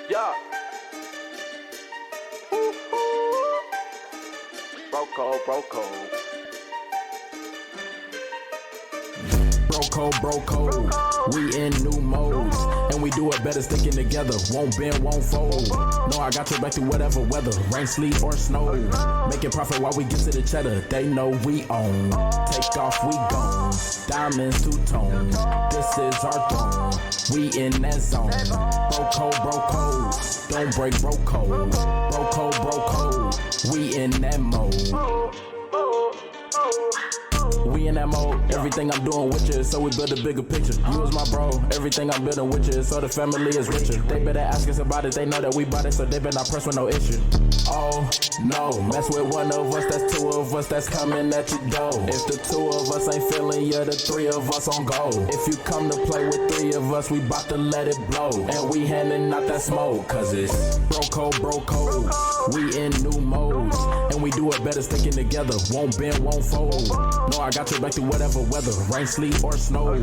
Yeah. Bro code. Bro code, we in new modes, and we do it better sticking together. Won't bend, won't fold. No, I got your back through whatever weather, rain, sleet, or snow. Making profit while we get to the cheddar. They know we own. Take off, we gone. Diamonds two-tone. This is our throne. We in that zone. Bro code. Don't break bro code. Bro code. We in that mode. We in that mode, everything I'm doing with you, so we build a bigger picture. You was my bro, everything I'm building with you, so the family is richer. They better ask us about it, they know that we bought it, so they better not press with no issue. Oh, no, mess with one of us, that's two of us, that's coming at you though. If the two of us ain't feeling you, the three of us on go. If you come to play with three of us, we bout to let it blow. And we handing out that smoke, cause it's bro code. We in new modes, and we do it better sticking together. Won't bend, won't fold. No, I got your back through whatever weather, rain, sleet, or snow.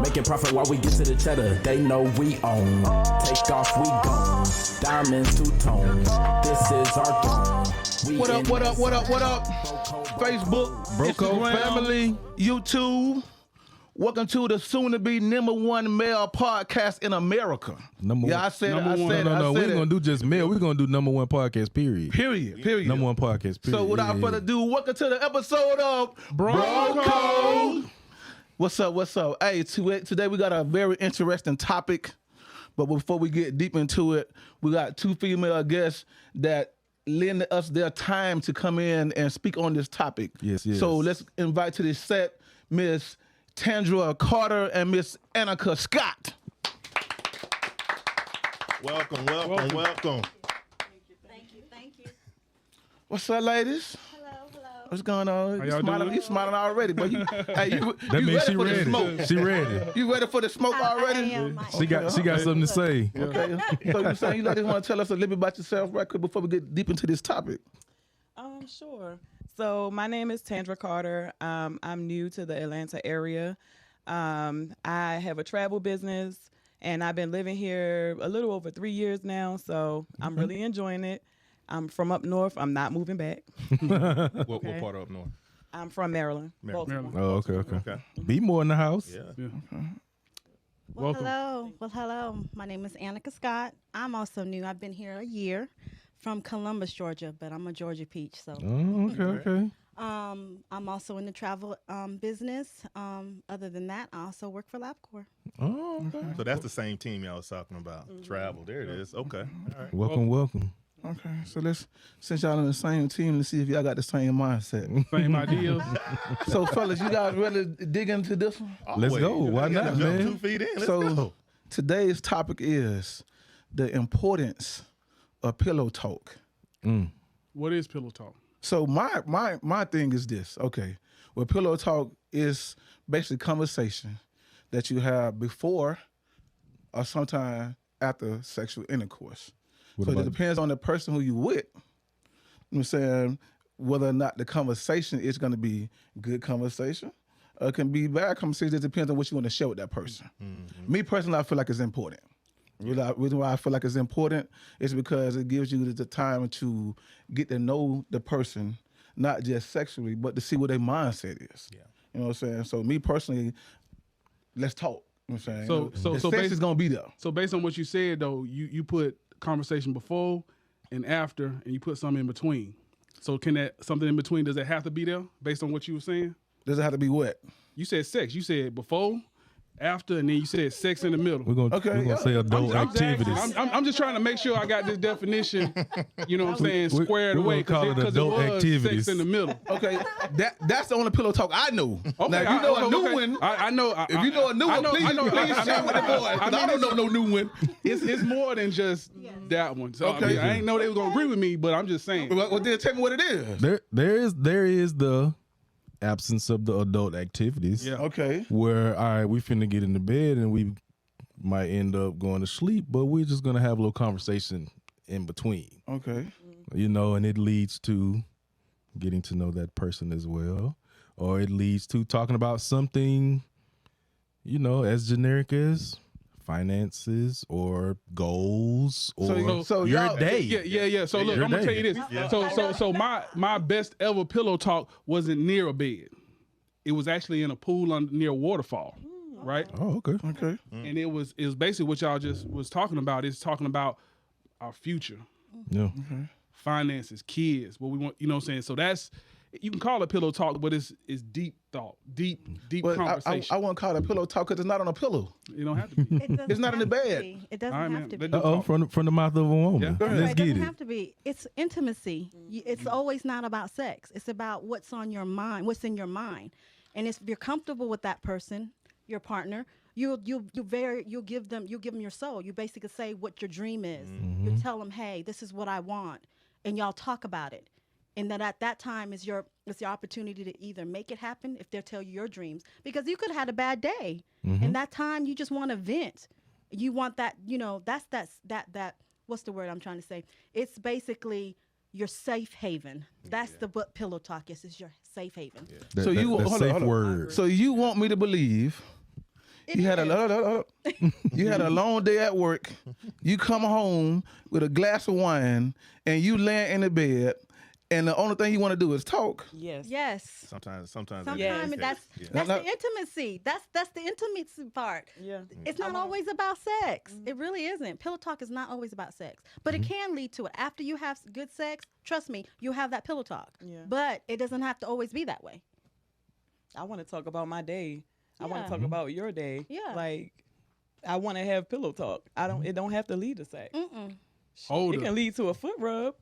Making profit while we get to the cheddar. They know we own. Take off, we gone. Diamonds two-tone. This is our throne. We What up? Facebook, Facebook, Bro Code Instagram, family. YouTube. Welcome to the soon-to-be #1 male podcast in America. Number Yeah, one. I said it. No, we ain't gonna do just male. We're gonna do #1 podcast, period. Period. #1 podcast, period. So without further ado, welcome to the episode of Bro Code. What's up? Hey, today we got a very interesting topic. But before we get deep into it, we got two female guests that lend us their time to come in and speak on this topic. Yes. So let's invite to this set Miss Tandra Carter and Miss Annika Scott. Welcome. Thank you. What's up, ladies? Hello. What's going on? y'all doing? You smiling already, but you That means she ready for the ready. smoke? She ready. You ready for the smoke already? She got something to say. Okay. So you saying you ladies want to tell us a little bit about yourself right quick before we get deep into this topic? Sure. So my name is Tandra Carter. I'm new to the Atlanta area. I have a travel business, and I've been living here a little over 3 years now, so I'm really enjoying it. I'm from up north. I'm not moving back. What part of up north? I'm from Maryland. Baltimore. Oh, okay. Be more in the house. Yeah. Well, hello. My name is Annika Scott. I'm also new. I've been here a year from Columbus, Georgia, but I'm a Georgia peach. So, Oh, okay. I'm also in the travel business. Other than that, I also work for LabCorp. Oh, okay. So that's the same team y'all was talking about. Travel. There it is. Okay. All right. Welcome. Okay, so since y'all on the same team, let's see if y'all got the same mindset. Same ideas. So, fellas, you guys ready to dig into this one? Let's go. Why not, Jump man? 2 feet in. Let's So, go. today's topic is the importance of pillow talk. What is pillow talk? So my thing is this. Okay, well, pillow talk is basically conversation that you have before or sometime after sexual intercourse. So it depends on the person who you with. I'm saying whether or not the conversation is going to be good conversation or it can be bad conversation. It depends on what you want to share with that person. Me personally, I feel like it's important. The reason why I feel like it's important is because it gives you the time to get to know the person, not just sexually, but to see what their mindset is. Yeah. You know what I'm saying? So me personally, let's talk. You know what I'm saying? So the sex is going to be there. So based on what you said, though, you put conversation before and after, and you put something in between. So can that something in between, does it have to be there based on what you were saying? Does it have to be what? You said sex. You said before, after, and then you said sex in the middle. We're gonna say adult activities. I'm just trying to make sure I got this definition, you know what I'm saying, squared we're away. gonna call it Because adult was activities. sex in the middle. Okay, that's the only pillow talk I know. Okay, Now, if you know a new okay. one, I know. if you know a new one, please share with the boys, 'cause I don't know no new one. It's more than just that one. So Okay. I ain't know they was gonna agree with me, but I'm just saying. Well, then tell me what it is. There is the absence of the adult activities. Yeah. Okay. Where all right, we finna get into bed and we might end up going to sleep, but we're just gonna have a little conversation in between. Okay. You know, and it leads to getting to know that person as well, or it leads to talking about something, you know, as generic as finances or goals or So your y'all- day. Yeah. So look, Your I'm gonna tell day. you this. So my best ever pillow talk wasn't near a bed. It was actually in a pool near a waterfall, right? Oh, okay. Okay. And it was basically what y'all just was talking about. It's talking about our future, Yeah. finances, kids, what we want. You know what I'm saying? So that's, you can call it pillow talk, but it's deep thought, deep But conversation. I wouldn't call it pillow talk because it's not on a pillow. You don't have to be. It doesn't It's not in have the to bed. be. It doesn't All right, have man. to Let be. them talk. From the mouth of a woman. Yeah. Let's It get doesn't it. have to be. It's intimacy. It's always not about sex. It's about what's on your mind, what's in your mind. And if you're comfortable with that person, your partner, you'll give them your soul. You basically say what your dream is. You tell them, hey, this is what I want, and y'all talk about it. And then at that time is your opportunity to either make it happen if they'll tell you your dreams, because you could have had a bad day, and that time you just want to vent. You want that, that what's the word I'm trying to say? It's basically your safe haven. That's the what pillow talk is your safe haven. So you that hold on, safe hold on. word. So you want me to believe It you had is. you had a long day at work. You come home with a glass of wine and you land in the bed, and the only thing you want to do is talk. Yes. Yes. Sometimes. Sometimes Yes. that's Yeah. that's Now- the intimacy. That's the intimacy part. Yeah. It's not always about sex. It really isn't. Pillow talk is not always about sex, but it can lead to it. After you have good sex, trust me, you'll have that pillow talk. Yeah. But it doesn't have to always be that way. I want to talk about my day. I want Yeah. to talk about your day. Yeah. Like, I want to have pillow talk. It don't have to lead to sex. Hold It up. can lead to a foot rub.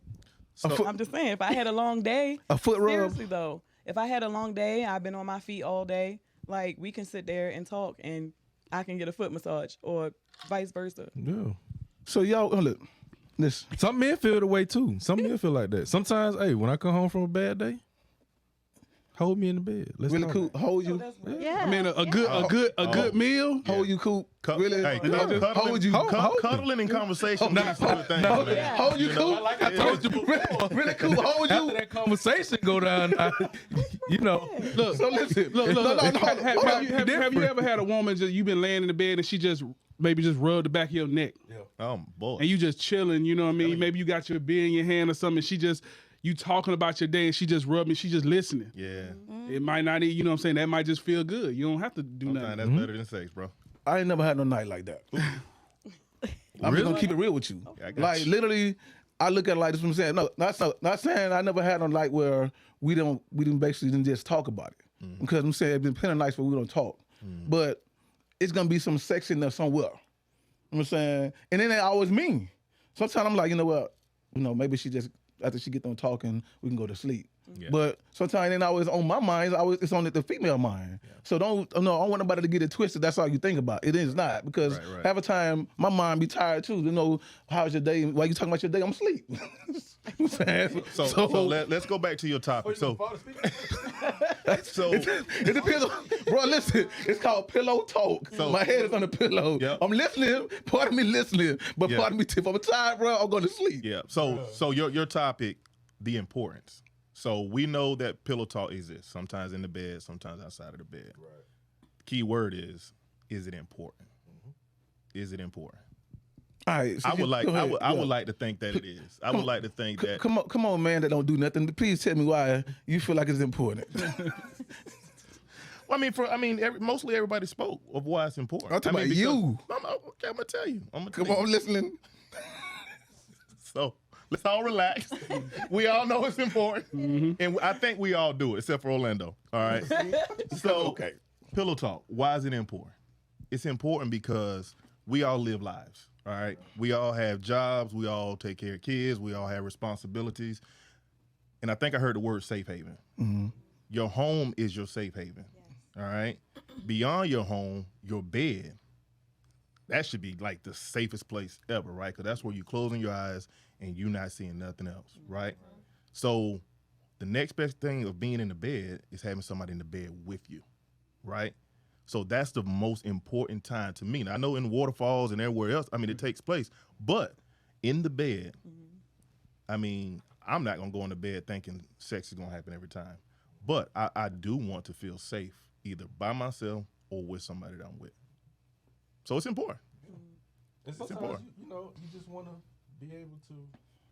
foot- I'm just saying, if I had a long day, A foot rub. seriously though, if I had a long day, I've been on my feet all day, like we can sit there and talk and I can get a foot massage or vice versa. Yeah. So y'all look, listen. Some men feel the way too. Some men feel like that. Sometimes, hey, when I come home from a bad day, hold me in the bed. Let's Really talk. cool. Hold you. Yeah. I mean, a good meal. Hold you cool. Really? Hey, hold you. Hold cuddling in conversation leads to good things. man. Hold you cool. Like I told you before. Really cool. Hold After you. that conversation go down, you know. Look, So listen. look. No, Have you ever had a woman you've been laying in the bed and she just maybe just rubbed the back of your neck Oh boy. and you just chilling? You know what I mean? Maybe you got your beer in your hand or something. And she just you talking about your day and she just rubbing. She just listening. Yeah. It might not, you know what I'm saying? That might just feel good. You don't have to do Sometimes nothing. that's better than sex, bro. I ain't never had no night like that. I'm just gonna keep it real with you. I got Like you. literally, I look at it like this. What I'm saying, no, not saying I never had no night where we didn't basically didn't just talk about it. Because I'm saying it's been plenty of nights where we don't talk, but it's gonna be some sex in there somewhere. You know what I'm saying, and then it always me. Sometimes I'm like, you know what, maybe she just after she get done talking, we can go to sleep. Yeah. But sometimes it ain't always on my mind. It's on the female mind. So I don't want nobody to get it twisted. That's all you think about. It is not, because Right. half the time my mind be tired too. How's your day? While you talking about your day, I'm asleep. You know what I'm saying? So let's go back to your topic. So It depends on, bro. Listen, it's called pillow talk. So- My head is on the pillow. Yep. I'm listening. Part of me listening, but Yeah. part of me, if I'm tired, bro, I'm going to sleep. yeah. So your topic, the importance. So we know that pillow talk exists. Sometimes in the bed, sometimes outside of the bed. Right. Key word is it important? Is it important? All right. So I would like go ahead. I Yeah. would like to think that it is. I would like to think that Come on, man, that don't do nothing. Please tell me why you feel like it's important. Well, mostly everybody spoke of why it's important. I'm talking about because- you. I'm gonna tell you. Come on, I'm listening. So let's all relax. We all know it's important, and I think we all do it, except for Orlando. All right. So Okay. pillow talk. Why is it important? It's important because we all live lives. All right. We all have jobs. We all take care of kids. We all have responsibilities. And I think I heard the word safe haven. Your home is your safe haven. All right. Beyond your home, your bed. That should be like the safest place ever, right? Because that's where you're closing your eyes and you're not seeing nothing else, right? So the next best thing of being in the bed is having somebody in the bed with you, right? So that's the most important time to me. Now, I know in waterfalls and everywhere else, it takes place. But in the bed, I'm not going to go into bed thinking sex is going to happen every time. But I do want to feel safe either by myself or with somebody that I'm with. So it's important. And sometimes important. you just want to be able to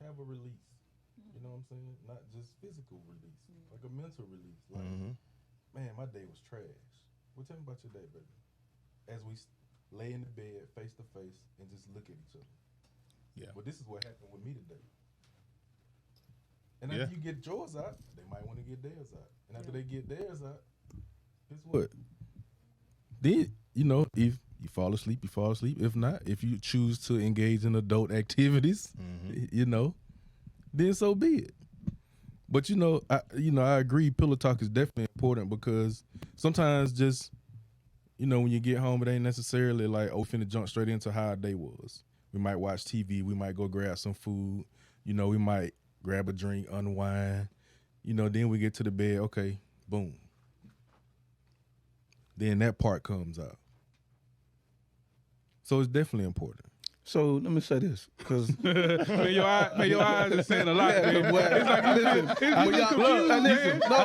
have a release. You know what I'm saying? Not just physical release, like a mental release. Like, man, my day was trash. Well, tell me about your day, baby. As we lay in the bed, face to face, and just look at each other. Yeah. But this is what happened with me today. And after you get yours out, they might want to get theirs out. And after they get theirs out, guess what? Then, if you fall asleep, you fall asleep. If not, if you choose to engage in adult activities, then so be it. But I agree. Pillow talk is definitely important because sometimes just when you get home, it ain't necessarily like finna jump straight into how our day was. We might watch TV. We might go grab some food. We might grab a drink, unwind. Then we get to the bed. Okay, boom. Then that part comes out. So it's definitely important. So let me say this, because man, your eyes is saying a lot, man. It's like listen, I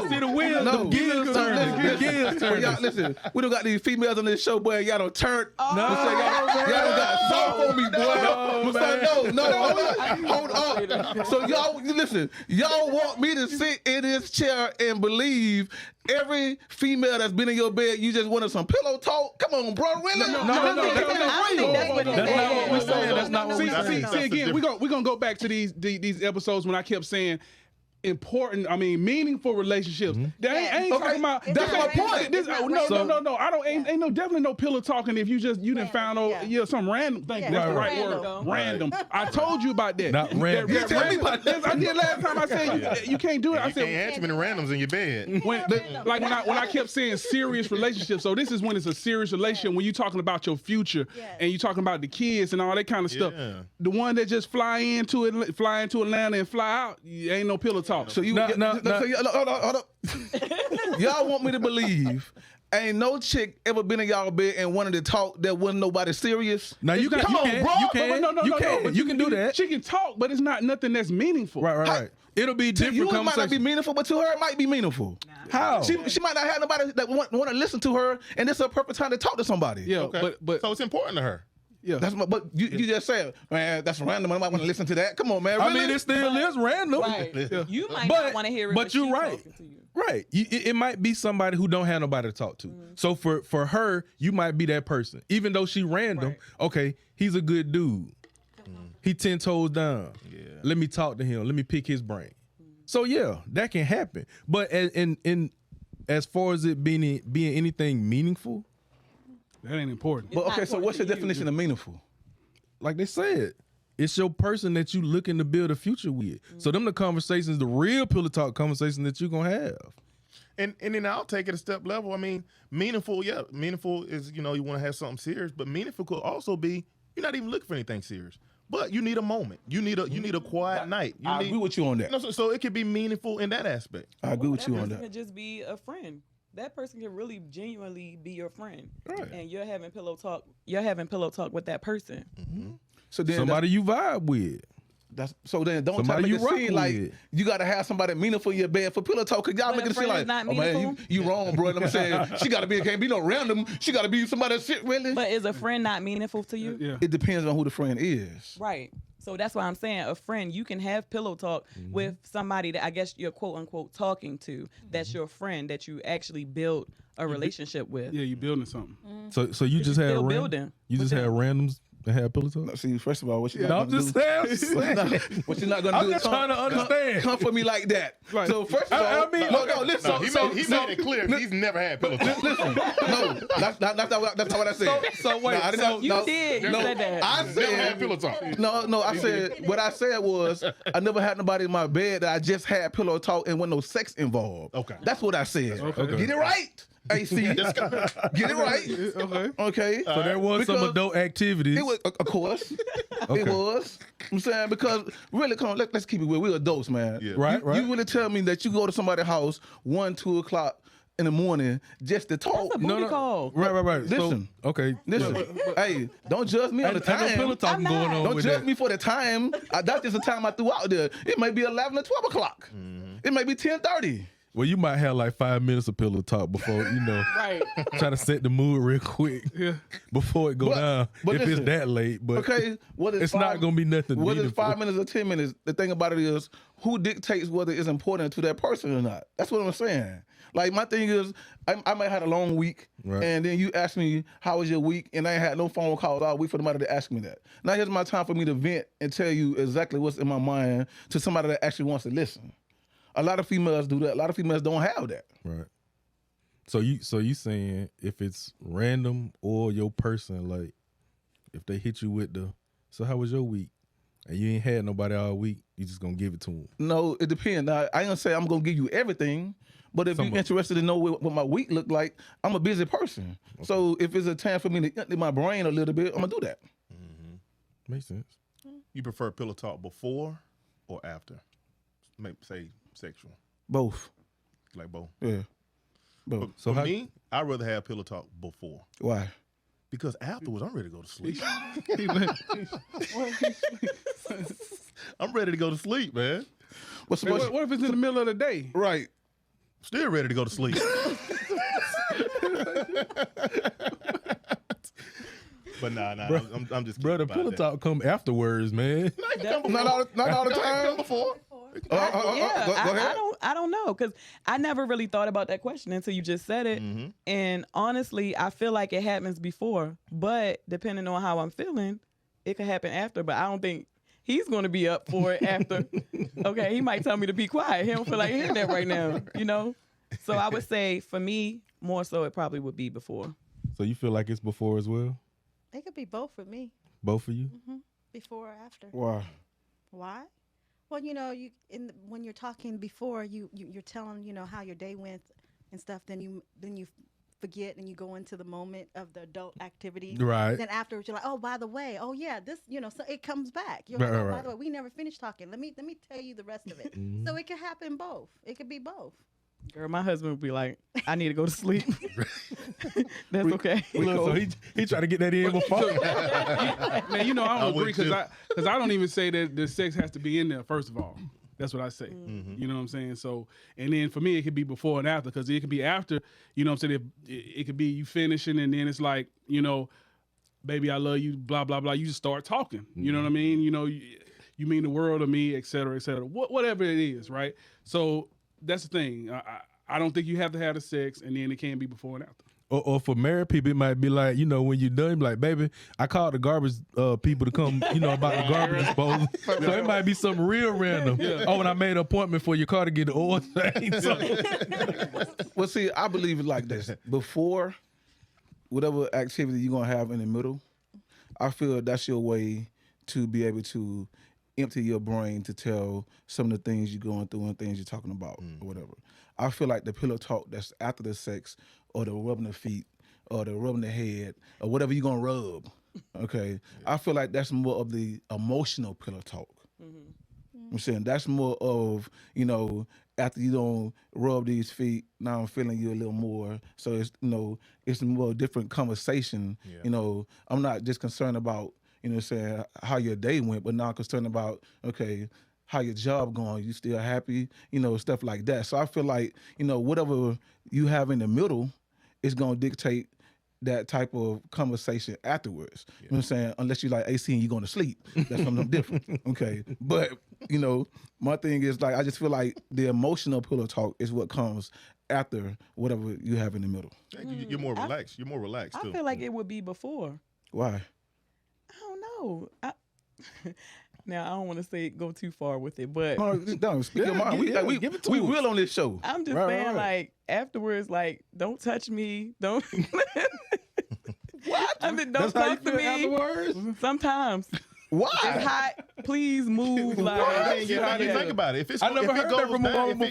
see the wheels, the gears turning. Listen, we don't got these females on this show, boy. Y'all don't turn. No, y'all don't got soft on me, boy. No, hold up. So y'all, listen, y'all want me to sit in this chair and believe every female that's been in your bed, you just wanted some pillow talk? Come on, bro. Really? No. That's not what we're saying. See, again, we're gonna go back to these episodes when I kept saying important, meaningful relationships. I ain't talking about. That's my point. No. I don't. Ain't definitely no pillow talking if you done found some random thing. That's the right word. Random. I told you about that. Not random. You tell me about that. I did last time. I said you can't do it. I said you can't have too many randoms in your bed. when I kept saying serious relationships. So this is when it's a serious relationship when you talking about your future and you talking about the kids and all that kind of stuff. The one that just fly into Atlanta and fly out, ain't no pillow talk. So hold up. Y'all want me to believe ain't no chick ever been in y'all bed and wanted to talk that wasn't nobody serious? Now you can, bro. You can do that. She can talk, but it's not nothing that's meaningful. Right. It'll be different. To you, it might conversation. not be meaningful, but to her, it might be meaningful. How? She might not have nobody that want to listen to her, and this is a perfect time to talk to somebody. Yeah, Okay. but So it's important to her. yeah. But you just said, man, that's random. I might want to listen to that. Come on, man. Really? I mean, it still is random. Right. Yeah. You might But- not want to hear it. but you're right. To you. Right. It might be somebody who don't have nobody to talk to. So for her, you might be that person. Even though she random, okay, he's a good dude. He 10 toes down. Yeah. Let me talk to him. Let me pick his brain. So yeah, that can happen. But as far as it being anything meaningful, That ain't important. But okay, not so what's important your to you. definition of meaningful? like they said, it's your person that you looking to build a future with. So them the conversations, the real pillow talk conversations that you're gonna have. And then I'll take it a step level. I mean, meaningful, yeah. Meaningful is, you want to have something serious, but meaningful could also be you're not even looking for anything serious. But you need a moment. You need a quiet night. I agree with you on that. So it could be meaningful in that aspect. I agree with That you on person that. could just be a friend. That person can really genuinely be your friend. Right. And you're having pillow talk. You're having pillow talk with that person. So then Somebody you vibe with. so then don't try to Somebody make you it rock seem like with. you got to have somebody meaningful in your bed for pillow talk. Cause y'all But making a it seem friend like, is not oh man, meaningful? you wrong, bro. And I'm saying she got to be, can't be no random. She got to be somebody that shit really. But is a friend not meaningful to you? Yeah. It depends on who the friend is. Right. So that's why I'm saying a friend, you can have pillow talk with somebody that I guess you're quote unquote talking to. That's your friend that you actually build a relationship with. Yeah, you building something. So you just had still random, building you just with had them. randoms that had pillow talk? See, first of all, what you No, not I'm gonna just do? saying. What you're not gonna I'm do? just is trying to understand. Come for me like that. Right. So first of all, I mean, no, listen. He made it clear he's never had pillow talk. Listen, no, that's not what I said. So wait, No, I did so not- You no, did. You no, said that. I Never had said pillow talk. no. I said what I said was I never had nobody in my bed that I just had pillow talk and wasn't no sex involved. Okay. That's what I said. Okay. Get it right, AC. Get it right. Okay. Okay. So there was some Because adult activities. It was, of course. It was. I'm saying because really, come on, let's keep it real. We're adults, man. Yeah. Right, right. You really tell me that you go to somebody's house 1, 2 o'clock in the morning just to talk? That's a booty call. Right. Listen. So, okay. Listen, hey, don't judge me on the Ain't no pillow time. talking going on Don't with judge that. me for the time. That's just the time I threw out there. It may be 11 or 12 o'clock. It may be 10:30. Well, you might have like 5 minutes of pillow talk before, Right. try to set the mood real quick before it go down. If listen, it's that late, but okay, what is it's not going to be nothing. Whether it's meaningful. 5 minutes or 10 minutes, the thing about it is who dictates whether it's important to that person or not. That's what I'm saying. Like my thing is, I might have had a long week, Right. and then you ask me how was your week, and I ain't had no phone calls all week for somebody to ask me that. Now here's my time for me to vent and tell you exactly what's in my mind to somebody that actually wants to listen. A lot of females do that. A lot of females don't have that. Right. So you saying if it's random or your person, like if they hit you with so how was your week? And you ain't had nobody all week, you just gonna give it to them. No, it depends. Now, I ain't gonna say I'm gonna give you everything, but if you're interested to know what my week look like, I'm a busy person. Okay. So if it's a time for me to empty my brain a little bit, I'm gonna do that. Mm-hmm. Makes sense. You prefer pillow talk before or after? Maybe say sexual. Both. Like both. Yeah. Both. So for me, I'd rather have pillow talk before. Why? Because afterwards, I'm ready to go to sleep. I'm ready to go to sleep, man. What if it's in the middle of the day? Right. Still ready to go to sleep. But nah, I'm just brother. Pillow talk come afterwards, man. Not all the time. Before. Go ahead. I don't know, because I never really thought about that question until you just said it. Mm-hmm. And honestly, I feel like it happens before, but depending on how I'm feeling, it could happen after. But I don't think he's going to be up for it after. Okay, he might tell me to be quiet. He don't feel like hearing that right now, So I would say for me, more so it probably would be before. So you feel like it's before as well? It could be both for me. Both of you? Mm-hmm. Before or after. Why? Why? Well, when you're talking before, you're telling how your day went and stuff. Then you forget and you go into the moment of the adult activity. Right. Then afterwards, you're like, oh, by the way, oh yeah, this, so it comes back. You're Right, like, right, by the way, we never finished talking. Let me tell you the rest of it. So it could happen both. It could be both. Girl, my husband would be like, I need to go to sleep. That's okay. So he tried to get that in before. Man, I don't agree because I don't even say that the sex has to be in there, first of all. That's what I say. Mm-hmm. You know what I'm saying? So, and then for me, it could be before and after, because it could be after, you know what I'm saying? It could be you finishing and then it's like, baby, I love you, blah, blah, blah. You just start talking. Mm-hmm. You know what I mean? You mean the world to me, et cetera, whatever it is, right? So that's the thing. I don't think you have to have the sex, and then it can be before and after. Or for married people, it might be like, when you're done, like, baby, I called the garbage people to come, about the garbage disposal. So it might be something real random. Yeah. Oh, and I made an appointment for your car to get the oil changed. Well, see, I believe it like this. Before, whatever activity you're going to have in the middle, I feel that's your way to be able to empty your brain to tell some of the things you're going through and things you're talking about or whatever. I feel like the pillow talk that's after the sex or the rubbing the feet or the rubbing the head or whatever you're going to rub, okay? I feel like that's more of the emotional pillow talk. Mm-hmm. I'm saying that's more of, after you don't rub these feet, now I'm feeling you a little more. So it's, it's a more different conversation. Yeah. I'm not just concerned about, saying how your day went, but now I'm concerned about, okay, how your job going, you still happy, stuff like that. So I feel like, whatever you have in the middle is going to dictate that type of conversation afterwards. Yeah. You know what I'm saying? Unless you like AC and you're going to sleep. That's something different. Okay. But, my thing is like, I just feel like the emotional pillow talk is what comes after whatever you have in the middle. You're more relaxed. You're more relaxed too. I feel like it would be before. Why? I don't know. Now, I don't want to go too far with it, but... No, speak your mind. We will on this show. I'm just saying, like, afterwards, like, don't touch me. Don't... What? I mean, don't talk to me. Afterwards? Sometimes. Why? It's hot. Please move. Like, think about it. If it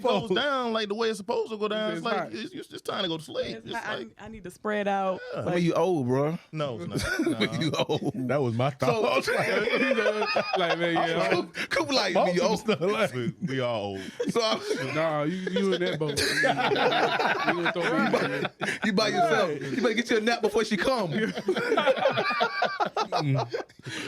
goes down like the way it's supposed to go down, it's like it's just time to go to sleep. I need to spread out. Yeah. Like, you old, bro. No, it's not. You old. That was my thought. So, like, man, yeah. Cool, like me old. We all old. So, nah, you in that boat. You by yourself. You better get you a nap before she come.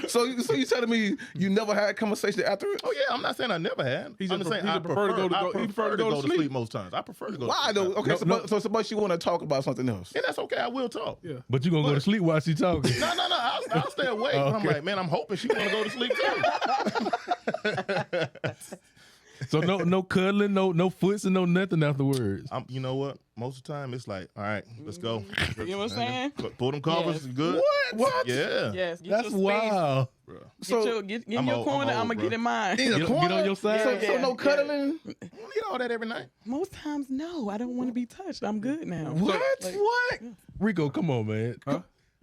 So you telling me you never had conversation after it? Oh yeah, I'm not saying I never had. He I'm just just saying he I just prefer to go to I go- he prefer to go to sleep most times. I prefer to go. Why to though? sleep. Okay, so suppose you want to talk about something else. And that's okay. I will talk. Yeah. But you gonna go to sleep while she talking. No. I'll stay awake. But I'm like, man, I'm hoping she want to go to sleep too. So no cuddling, no foots, and no nothing afterwards. You know what? Most of the time, it's like, all right, let's go. You know what I'm saying? Pull them covers. Yes. You good? What? Yeah. Yes. Get That's your space. wild. So Get I'm in your old- corner. I'm I'm old, gonna get bro. in mine. in a Get corner? on your side. So, Yeah, no yeah. cuddling? You don't need all that every night. Most times, no. I don't want to be touched. I'm good now. What? What? Rico, come on, man.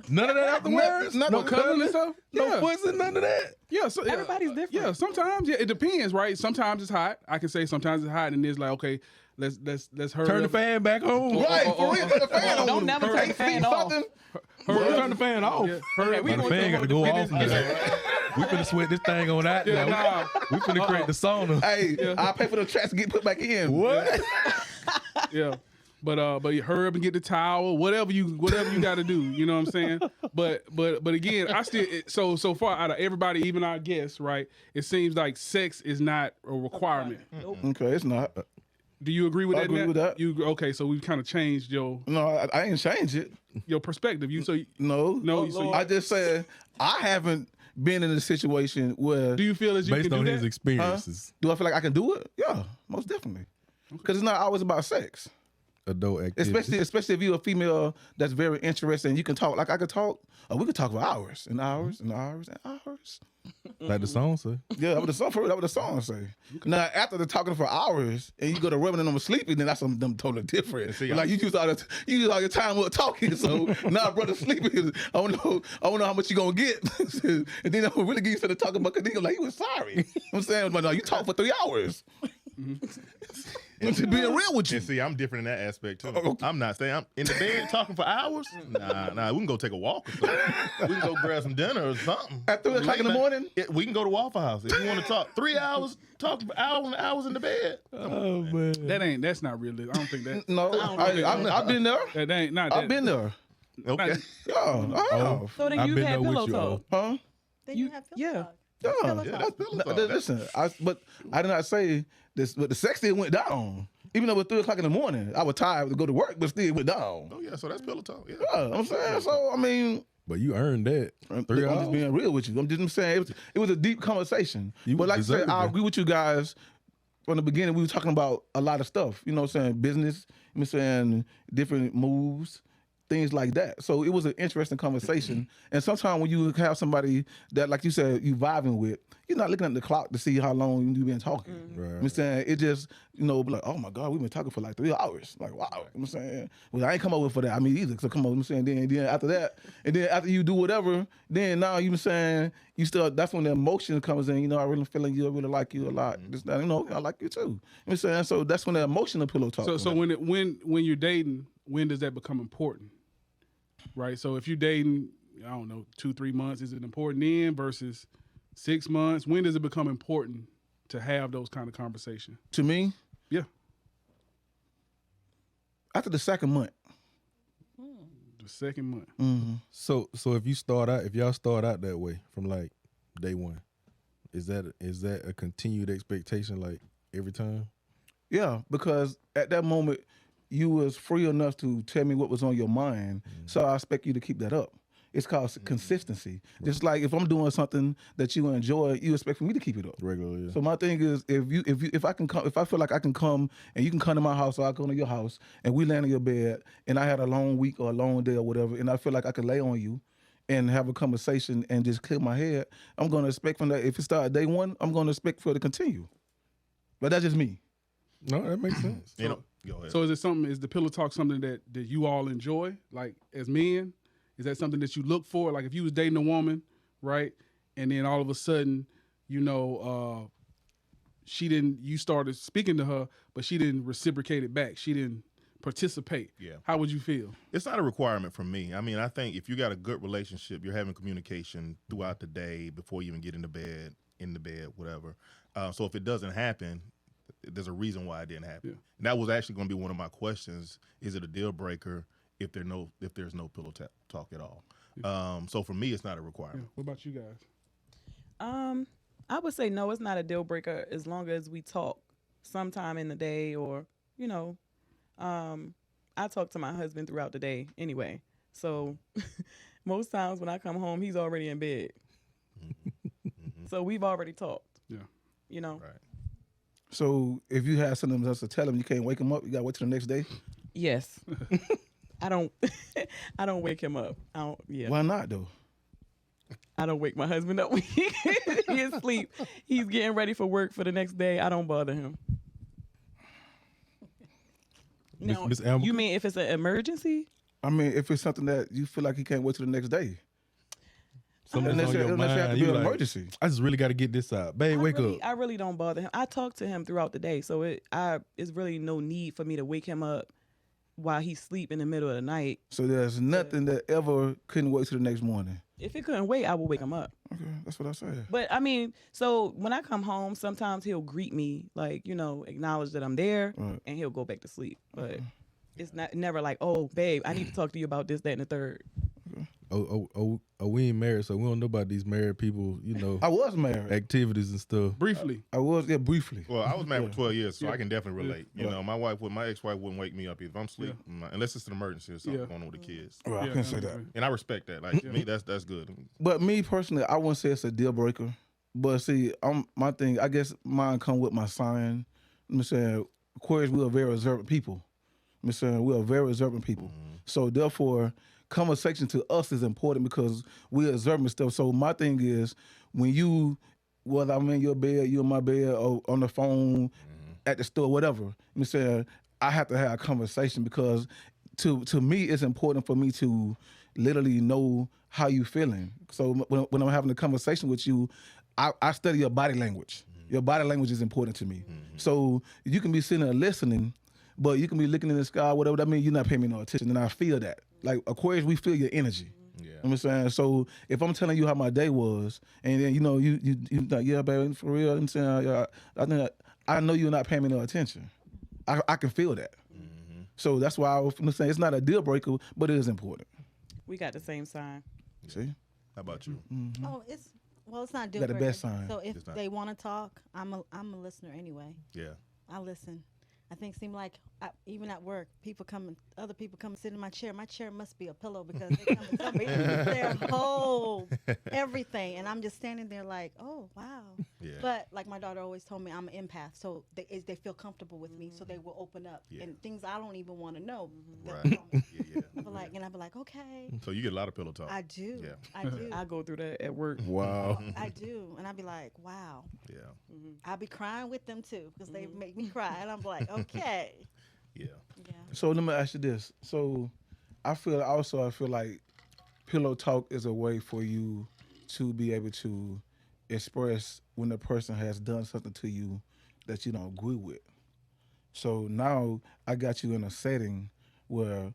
None of that afterwards? No No cuddling and stuff. No Yeah. foots and none of that? Yeah, so Everybody's different. Yeah, sometimes it depends, right? Sometimes it's hot. I can say sometimes it's hot, and it's like, okay, let's hurry Turn the up. fan back on. Right, for real, turn the fan on. Don't never turn the fan off. Turn the fan off. Yeah, hurry up. we The gonna fan go got to with go the off now. We finna sweat this thing on out Yeah, now. We finna create the sauna. Hey, I pay for the tracks to get put back in. What? Yeah. But you hurry up and get the towel, whatever you got to do. You know what I'm saying? But again, I still so far out of everybody, even our guests, right? It seems like sex is not a requirement. Okay, it's not. Do you agree with I that? agree Nat? with that. You okay? So we've kind of changed your No, I ain't change it. perspective. No. No, so I just said I haven't been in a situation where do you feel as you Based can on do his that? experiences. do I feel like I can do it? Yeah, most definitely. Because it's not always about sex. Adult activity. Especially if you're a female that's very interested and you can talk like I could talk. We could talk for hours and hours and hours and hours. Like the song say. Yeah, that what the song say. Now after the talking for hours and you go to rubbing and I'm sleeping, then that's something totally different. See, like you use all your time with talking. So now brother sleeping, I don't know how much you gonna get. And then I'm gonna really get you to talking about nigga like you was sorry. I'm saying, but no, you talk for 3 hours. I'm just being real with you. And see, I'm different in that aspect too. I'm not saying I'm in the bed talking for hours. Nah, we can go take a walk or something. We can go grab some dinner or something. At 3 o'clock in the morning? We can go to Waffle House. If you want to talk 3 hours, talk for hours and hours in the bed. Oh man. That's not realistic. I don't think that. No, I've been there. That ain't not. I've been there. Okay. Yeah, I have. So then I've you've been had there with pillow you, talk. Huh? Then you have yeah. pillow Yeah, talk. Yeah, that's pillow talk. Listen, but I did not say this, but the sex still went down. Even though it was 3 o'clock in the morning, I was tired to go to work, but still went down. Oh yeah, so that's pillow talk. Yeah. Yeah, I'm saying. So I mean, But you earned that. I'm 3 hours. just being real with you. I'm just saying it was a deep conversation. You But like I said, deserved I it. agree with you guys. From the beginning, we were talking about a lot of stuff. You know what I'm saying? Business. You know what I'm saying? Different moves. Things like that. So it was an interesting conversation. And sometimes when you have somebody that, like you said, you vibing with, you're not looking at the clock to see how long you've been talking. You know what I'm saying? It just, be like, oh my God, we've been talking for like 3 hours. Like, wow. You know what I'm saying? Well, I ain't come over for that. I mean, either. So come on, you know what I'm saying? Then after that, and then after you do whatever, then now you saying, that's when the emotion comes in. I really feeling you. I really like you a lot. This, that, I like you too. You know what I'm saying? So that's when the emotional pillow talk. So when you're dating, when does that become important? Right. So if you're dating, I don't know, 2-3 months, is it important then versus 6 months? When does it become important to have those kind of conversations? To me, Yeah. after the second month. The second month. So if y'all start out that way from like day one, is that a continued expectation like every time? Yeah, because at that moment, you was free enough to tell me what was on your mind. So I expect you to keep that up. It's called consistency. Just like if I'm doing something that you enjoy, you expect for me to keep it up. Regularly. So my thing is, if I can come, if I feel like I can come and you can come to my house or I come to your house and we land in your bed and I had a long week or a long day or whatever, and I feel like I can lay on you and have a conversation and just clear my head, I'm gonna expect from that. If it start day one, I'm gonna expect for it to continue. But that's just me. No, that makes sense. Go ahead. So is the pillow talk something that you all enjoy, like as men? Is that something that you look for? Like if you was dating a woman, right, and then all of a sudden, you started speaking to her, but she didn't reciprocate it back. She didn't participate. Yeah. How would you feel? It's not a requirement for me. I mean, I think if you got a good relationship, you're having communication throughout the day before you even get in the bed, whatever. So if it doesn't happen, there's a reason why it didn't happen. Yeah. And that was actually going to be one of my questions. Is it a deal breaker if there's no pillow talk at all? So for me, it's not a requirement. Yeah. What about you guys? I would say no, it's not a deal breaker as long as we talk sometime in the day or, you know, I talk to my husband throughout the day anyway. So most times when I come home, he's already in bed. So we've already talked. Yeah. You know? Right. So if you have something else to tell him, you can't wake him up. You gotta wait till the next day. Yes. I don't I don't wake him up. Why not though? I don't wake my husband up when he is asleep. He's getting ready for work for the next day. I don't bother him. Now, Miss Amber? you mean if it's an emergency? I mean, if it's something that you feel like he can't wait till the next day. Something's Unless on it- your unless it have to mind, be you an like, emergency. I just really got to get this out. Babe, wake up. I really don't bother him. I talk to him throughout the day, so it's really no need for me to wake him up while he's asleep in the middle of the night. So there's nothing that ever couldn't wait till the next morning. If he couldn't wait, I would wake him up. Okay, that's what I said. But I mean, so when I come home, sometimes he'll greet me, like, you know, acknowledge that I'm there, Right. and he'll go back to sleep. But it's never like, oh, babe, I need to talk to you about this, that, and the third. We ain't married, so we don't know about these married people, you know, I was married. activities and stuff. Briefly. I was, yeah, briefly. Well, I was married for 12 years, so I can definitely Yeah. relate. You know, my ex-wife wouldn't wake me up either. If I'm asleep, unless it's an emergency or something Yeah. going on with the kids. Right, I Yeah, can say that. And I respect that. Like, to me, that's good. But me personally, I wouldn't say it's a deal breaker. But see, my thing, I guess mine come with my sign. I'm saying, Aquarius, we are very observant people. I'm saying we are very observant people. So therefore, conversation to us is important because we observe stuff. So my thing is, when you, whether I'm in your bed, you in my bed, or on the phone, at the store, whatever, I'm saying I have to have a conversation because to me, it's important for me to literally know how you feeling. So when I'm having a conversation with you, I study your body language. Your body language is important to me. So you can be sitting there listening, but you can be looking in the sky, whatever. That means you're not paying me no attention, and I feel that. Like Aquarius, we feel your energy. Yeah. You know what I'm saying? So if I'm telling you how my day was, and then you like, yeah, baby, for real, I'm saying, I know you're not paying me no attention. I can feel that. So that's why I was saying it's not a deal breaker, but it is important. We got the same sign. See? How about you? Oh, it's not deal Got the breaker. best sign. So if It's not. they want to talk, I'm a listener anyway. Yeah. I listen. I think it seemed like even at work, other people come and sit in my chair. My chair must be a pillow because they come and tell me their whole everything, and I'm just standing there like, oh wow. Yeah. But like my daughter always told me, I'm an empath, so they feel comfortable with me, so they will open up Yeah. and things I don't even want to know. they'll Right. tell me. Yeah. I'll be like, okay, So you get a lot of pillow talk. I do, Yeah. I do, I go through that at work. Wow. I do, and I'll be like, wow. Yeah. I'll be crying with them too because they make me cry, and I'm like, okay. Yeah. Yeah. So let me ask you this. So I feel like pillow talk is a way for you to be able to express when the person has done something to you that you don't agree with. So now I got you in a setting where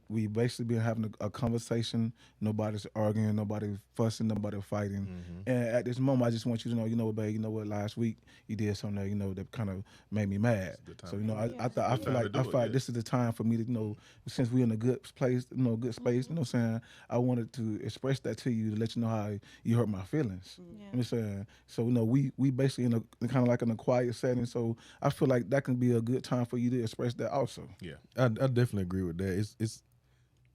we basically been having a conversation. Nobody's arguing, nobody fussing, nobody fighting. And at this moment, I just want you to know, babe, last week you did something that kind of made me mad. good time So to I feel like this is the time for me to since we're in a good place, good space. You know what I'm saying? I wanted to express that to you to let you know how you hurt my feelings. Yeah. You know what I'm saying? So we basically in a kind of like in a quiet setting. So I feel like that can be a good time for you to express that also. Yeah. I definitely agree with that.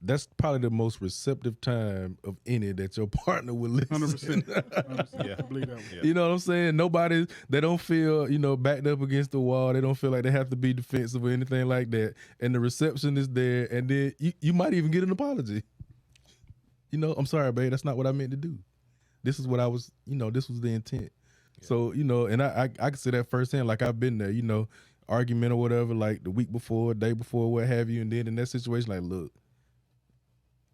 That's probably the most receptive time of any that your partner will listen. 100%. Yeah. I believe that one. Yeah. You know what I'm saying? They don't feel, backed up against the wall. They don't feel like they have to be defensive or anything like that. And the reception is there. And then you might even get an apology. I'm sorry, babe. That's not what I meant to do. This is what I was, this was the intent. Yeah. So, and I can say that firsthand. Like I've been there, argument or whatever, like the week before, day before, what have you. And then in that situation, like, look,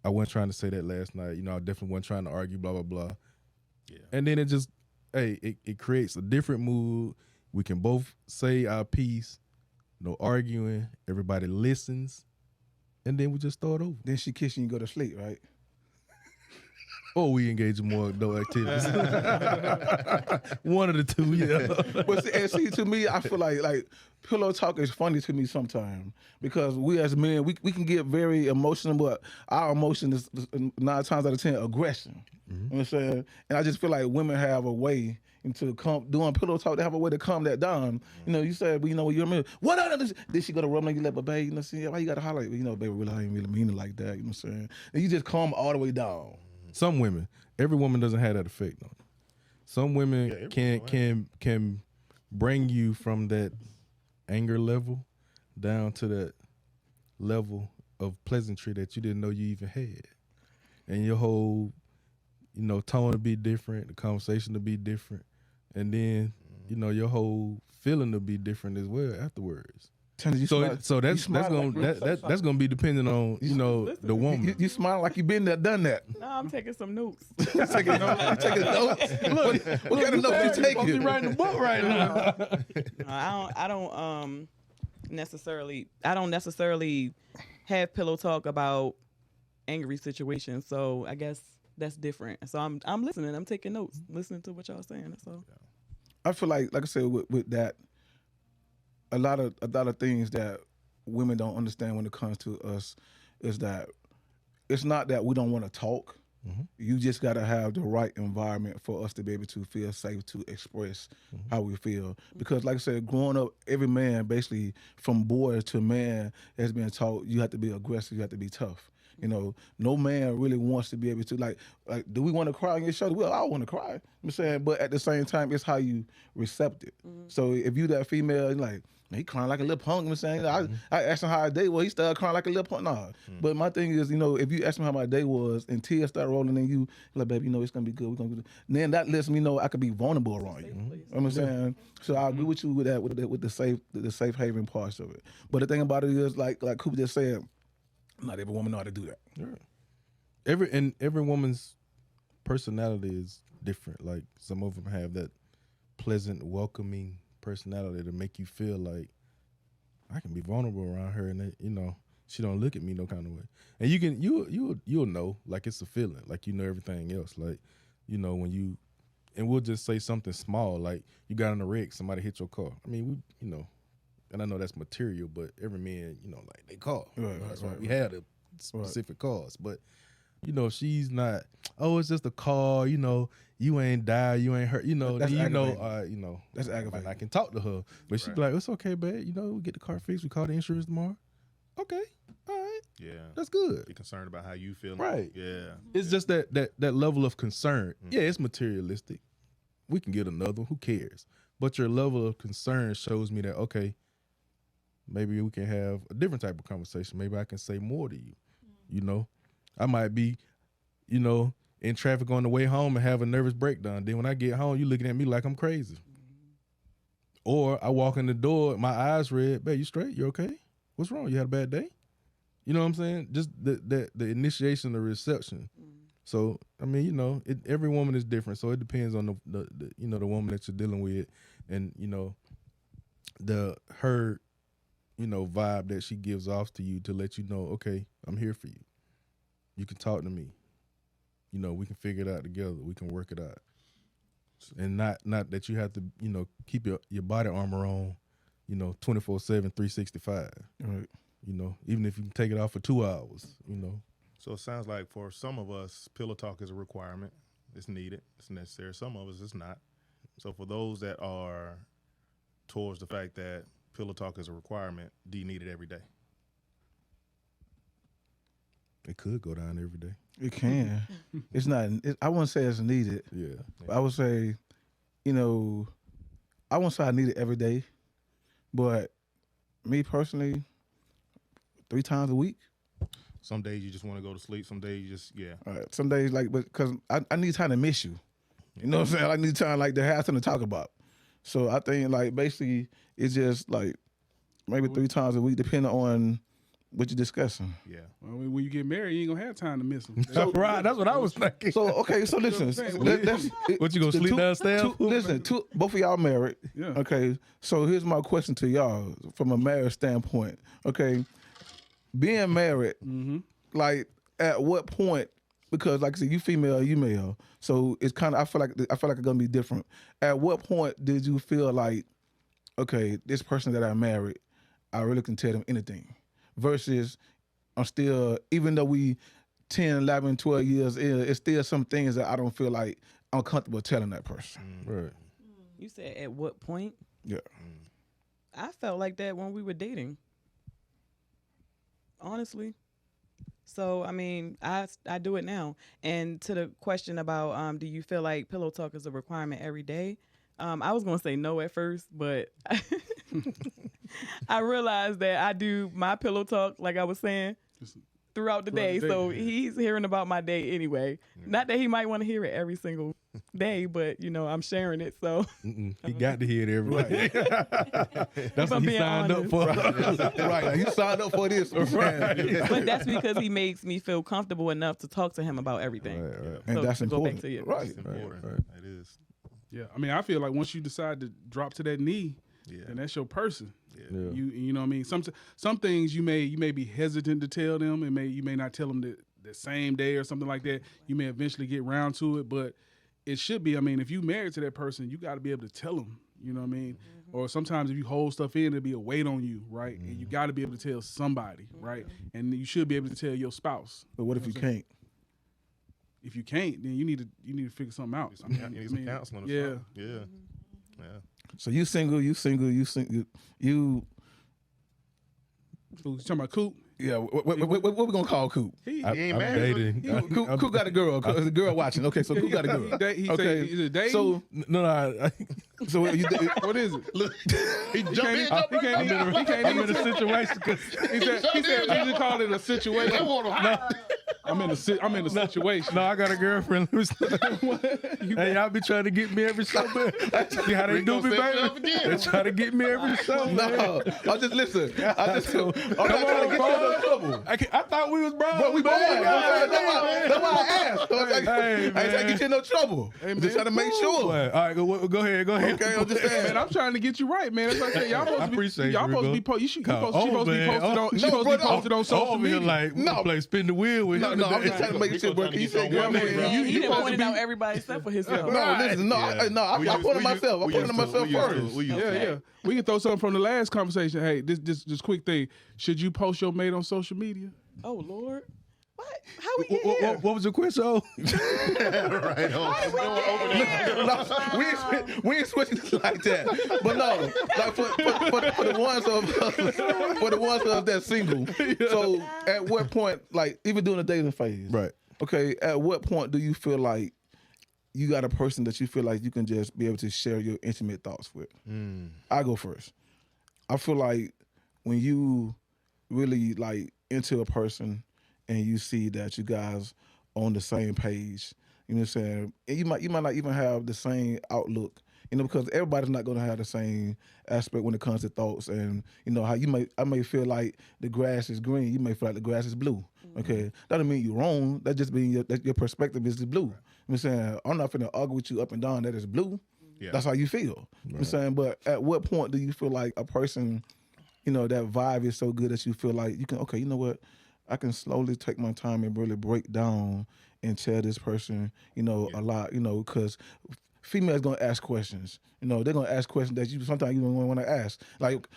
I wasn't trying to say that last night. I definitely wasn't trying to argue, blah, blah, blah. Yeah. And then it just, it creates a different mood. We can both say our piece, no arguing. Everybody listens. And then we just start over. Then she kiss you and go to sleep, right? or we engage in more adult activities. One of the two, yeah. But see, to me, I feel like pillow talk is funny to me sometimes because we as men, we can get very emotional, but our emotion is 9 times out of 10 aggression. You know what I'm saying? And I just feel like women have a way to doing pillow talk. They have a way to calm that down. You know, you said, but you know, you're a man. What other? Then she go to rub on you like, but babe, you know, see, why you got to holler? You know, baby, really, I ain't really mean it like that. You know what I'm saying? And you just calm all the way down. Some women, every woman doesn't have that effect on. Some women can bring you from that anger level down to that level of pleasantry that you didn't know you even had, and your whole, you know, tone to be different, the conversation to be different, and then you know your whole feeling to be different as well afterwards. So that's gonna be dependent on the woman. You smile like you been there, done that. No, I'm taking some notes. Taking notes. Look, what kind of notes you taking? You writing a book right now. I don't necessarily have pillow talk about angry situations. So I guess that's different. So I'm listening. I'm taking notes, listening to what y'all saying. That's all. I feel like I said, with that, a lot of things that women don't understand when it comes to us is that it's not that we don't want to talk. You just got to have the right environment for us to be able to feel safe to express how we feel. Because like I said, growing up, every man, basically from boy to man, has been taught you have to be aggressive, you have to be tough. You know, no man really wants to be able to like do we want to cry on your shoulder? Well, I want to cry. I'm saying, but at the same time, it's how you accept it. So if you that female, you're like, man, he crying like a little punk. I'm saying, I asked him how a day was. He started crying like a little punk. Nah. But my thing is, you know, if you ask me how my day was and tears start rolling in you, like, baby, you know, it's gonna be good. We're gonna be good. And then that lets me know I could be vulnerable around you. You know what I'm saying? So I agree with you with that, with the safe haven parts of it. But the thing about it is, like Cooper just said, not every woman know how to do that. Yeah. Every woman's personality is different. Like some of them have that pleasant, welcoming personality to make you feel like I can be vulnerable around her, and you know she don't look at me no kind of way. And you'll know, like it's a feeling, like you know everything else, like you know when you, and we'll just say something small, like you got in a wreck, somebody hit your car. I mean, you know, and I know that's material, but every man, you know, like they car. That's why we had a specific cars, but you know, she's not, oh, it's just a car, you know, you ain't die, you ain't hurt, you know, that's aggravating. You know, that's aggravating. I can talk to her, but she be like, it's okay, babe, you know, we get the car fixed, we call the insurance tomorrow. Okay, all right. Yeah. That's good. Be concerned about how you feel. Right. Yeah. It's just that level of concern. Yeah, it's materialistic. We can get another, who cares? But your level of concern shows me that, okay, maybe we can have a different type of conversation. Maybe I can say more to you, you know? I might be, you know, in traffic on the way home and have a nervous breakdown. Then when I get home, you looking at me like I'm crazy. Or I walk in the door, my eyes red. Babe, you straight? You okay? What's wrong? You had a bad day? You know what I'm saying? Just the initiation, the reception. So, I mean, you know, every woman is different. So it depends on the you know, the woman that you're dealing with and, you know, her, you know, vibe that she gives off to you to let you know, okay, I'm here for you. You can talk to me. You know, we can figure it out together. We can work it out. And not that you have to, you know, keep your body armor on, you know, 24/7, 365. Right. You know, even if you can take it off for 2 hours, you know. So it sounds like for some of us, pillow talk is a requirement. It's needed. It's necessary. Some of us, it's not. So for those that are towards the fact that pillow talk is a requirement, do you need it every day? It could go down every day. It can. It's not. I wouldn't say it's needed. Yeah. But I would say, you know, I wouldn't say I need it every day, but me personally, 3 times a week. Some days you just want to go to sleep. Some days you just, All right. Some days, like, because I need time to miss you. You know what I'm saying? I need time, like, to have something to talk about. So I think, like, basically, it's just, like, maybe 3 times a week, depending on what you're discussing. Yeah. Well, when you get married, you ain't gonna have time to miss them. Right, that's what I was thinking. So, okay, so listen. What, you gonna sleep downstairs? Listen, both of y'all married. Yeah. Okay, so here's my question to y'all from a marriage standpoint. Okay, being married, like, at what point because like I said, you female, you male, so it's kind of I feel like it's gonna be different. At what point did you feel like, okay, this person that I married, I really can tell them anything, versus I'm still, even though we 10, 11, 12 years in, it's still some things that I don't feel like I'm comfortable telling that person. Right. You said at what point? Yeah. I felt like that when we were dating. Honestly. So, I mean, I do it now. And to the question about do you feel like pillow talk is a requirement every day? I was going to say no at first, but I realized that I do my pillow talk, like I was saying, throughout the day. So he's hearing about my day anyway. Not that he might want to hear it every single day, but, you know, I'm sharing it. So He got to hear it every day. That's what he being signed up for. Right. Like, you signed up for this. Right. but that's because he makes me feel comfortable enough to talk to him about everything. Right. And So, that's to go back important. to you. Right. It's important. It is. Yeah, I mean, I feel like once you decide to drop to that knee, Yeah. then that's your person. Yeah. You know what I mean. Some things you may be hesitant to tell them, and you may not tell them the same day or something like that. You may eventually get round to it, but it should be. I mean, if you married to that person, you got to be able to tell them. You know what I mean? Or sometimes if you hold stuff in, it'll be a weight on you, right? And you got to be able to tell somebody, right? And you should be able to tell your spouse. But what if you can't? If you can't, then you need to figure something out. You need some counseling. Or yeah. something. Yeah. So you single. Who you talking about? Coop? Yeah. What we gonna call Coop? He ain't I'm married. dating. Coop got a girl. There's a girl watching. Okay, so Coop got a girl. he Okay. say he's a dating? So so you, what is it? He jumped in. He can't I'm even in a situation because he said he just called it a situation. I'm in a situation. no, I got a girlfriend. Hey, y'all be trying to get me every show, man. See how they do me, baby? They try to get me every show. Man. no, I just listen. I just I'm not trying to get you in no trouble. I thought we was bros. But we both. That's why I asked. I ain't Hey, trying to get you in no trouble. Just trying to make sure. All right, go ahead. Okay, I'm just saying. Man, I'm trying to get you right, man. That's what I said. Y'all supposed to be. appreciate Y'all you, supposed to be. bro. You supposed to be posted on. She No, supposed to be brother, posted on social Over here media. like we No. play spin the wheel with No, him. I'm just trying to make sure, bro. Can you say girl, man? He done supposed pointed to out be. everybody except for himself. No, listen, I pointed myself. I pointed myself first. Yeah. We can throw something from the last conversation. Hey, this quick thing. Should you post your mate on social media? Oh Lord. What? How we get here? What was the question? Right. No, we ain't switching it like that. But no, like for the ones of us that's single. So at what point, like even during the dating phase, Right. Okay, at what point do you feel like you got a person that you feel like you can just be able to share your intimate thoughts with? I go first. I feel like when you really like into a person and you see that you guys on the same page, you know what I'm saying? And you might not even have the same outlook, you know, because everybody's not gonna have the same aspect when it comes to thoughts. And you know how I may feel like the grass is green, you may feel like the grass is blue. Okay, that doesn't mean you're wrong. That just means your perspective is blue. You know what I'm saying? I'm not finna argue with you up and down that it's blue. Yeah. That's how you feel. You know what I'm saying? But at what point do you feel like a person, you know, that vibe is so good that you feel like you can, okay, you know what? I can slowly take my time and really break down and tell this person, you know, a lot, you know, because females gonna ask questions. You know, they're gonna ask questions that you sometimes you don't want to ask. Like,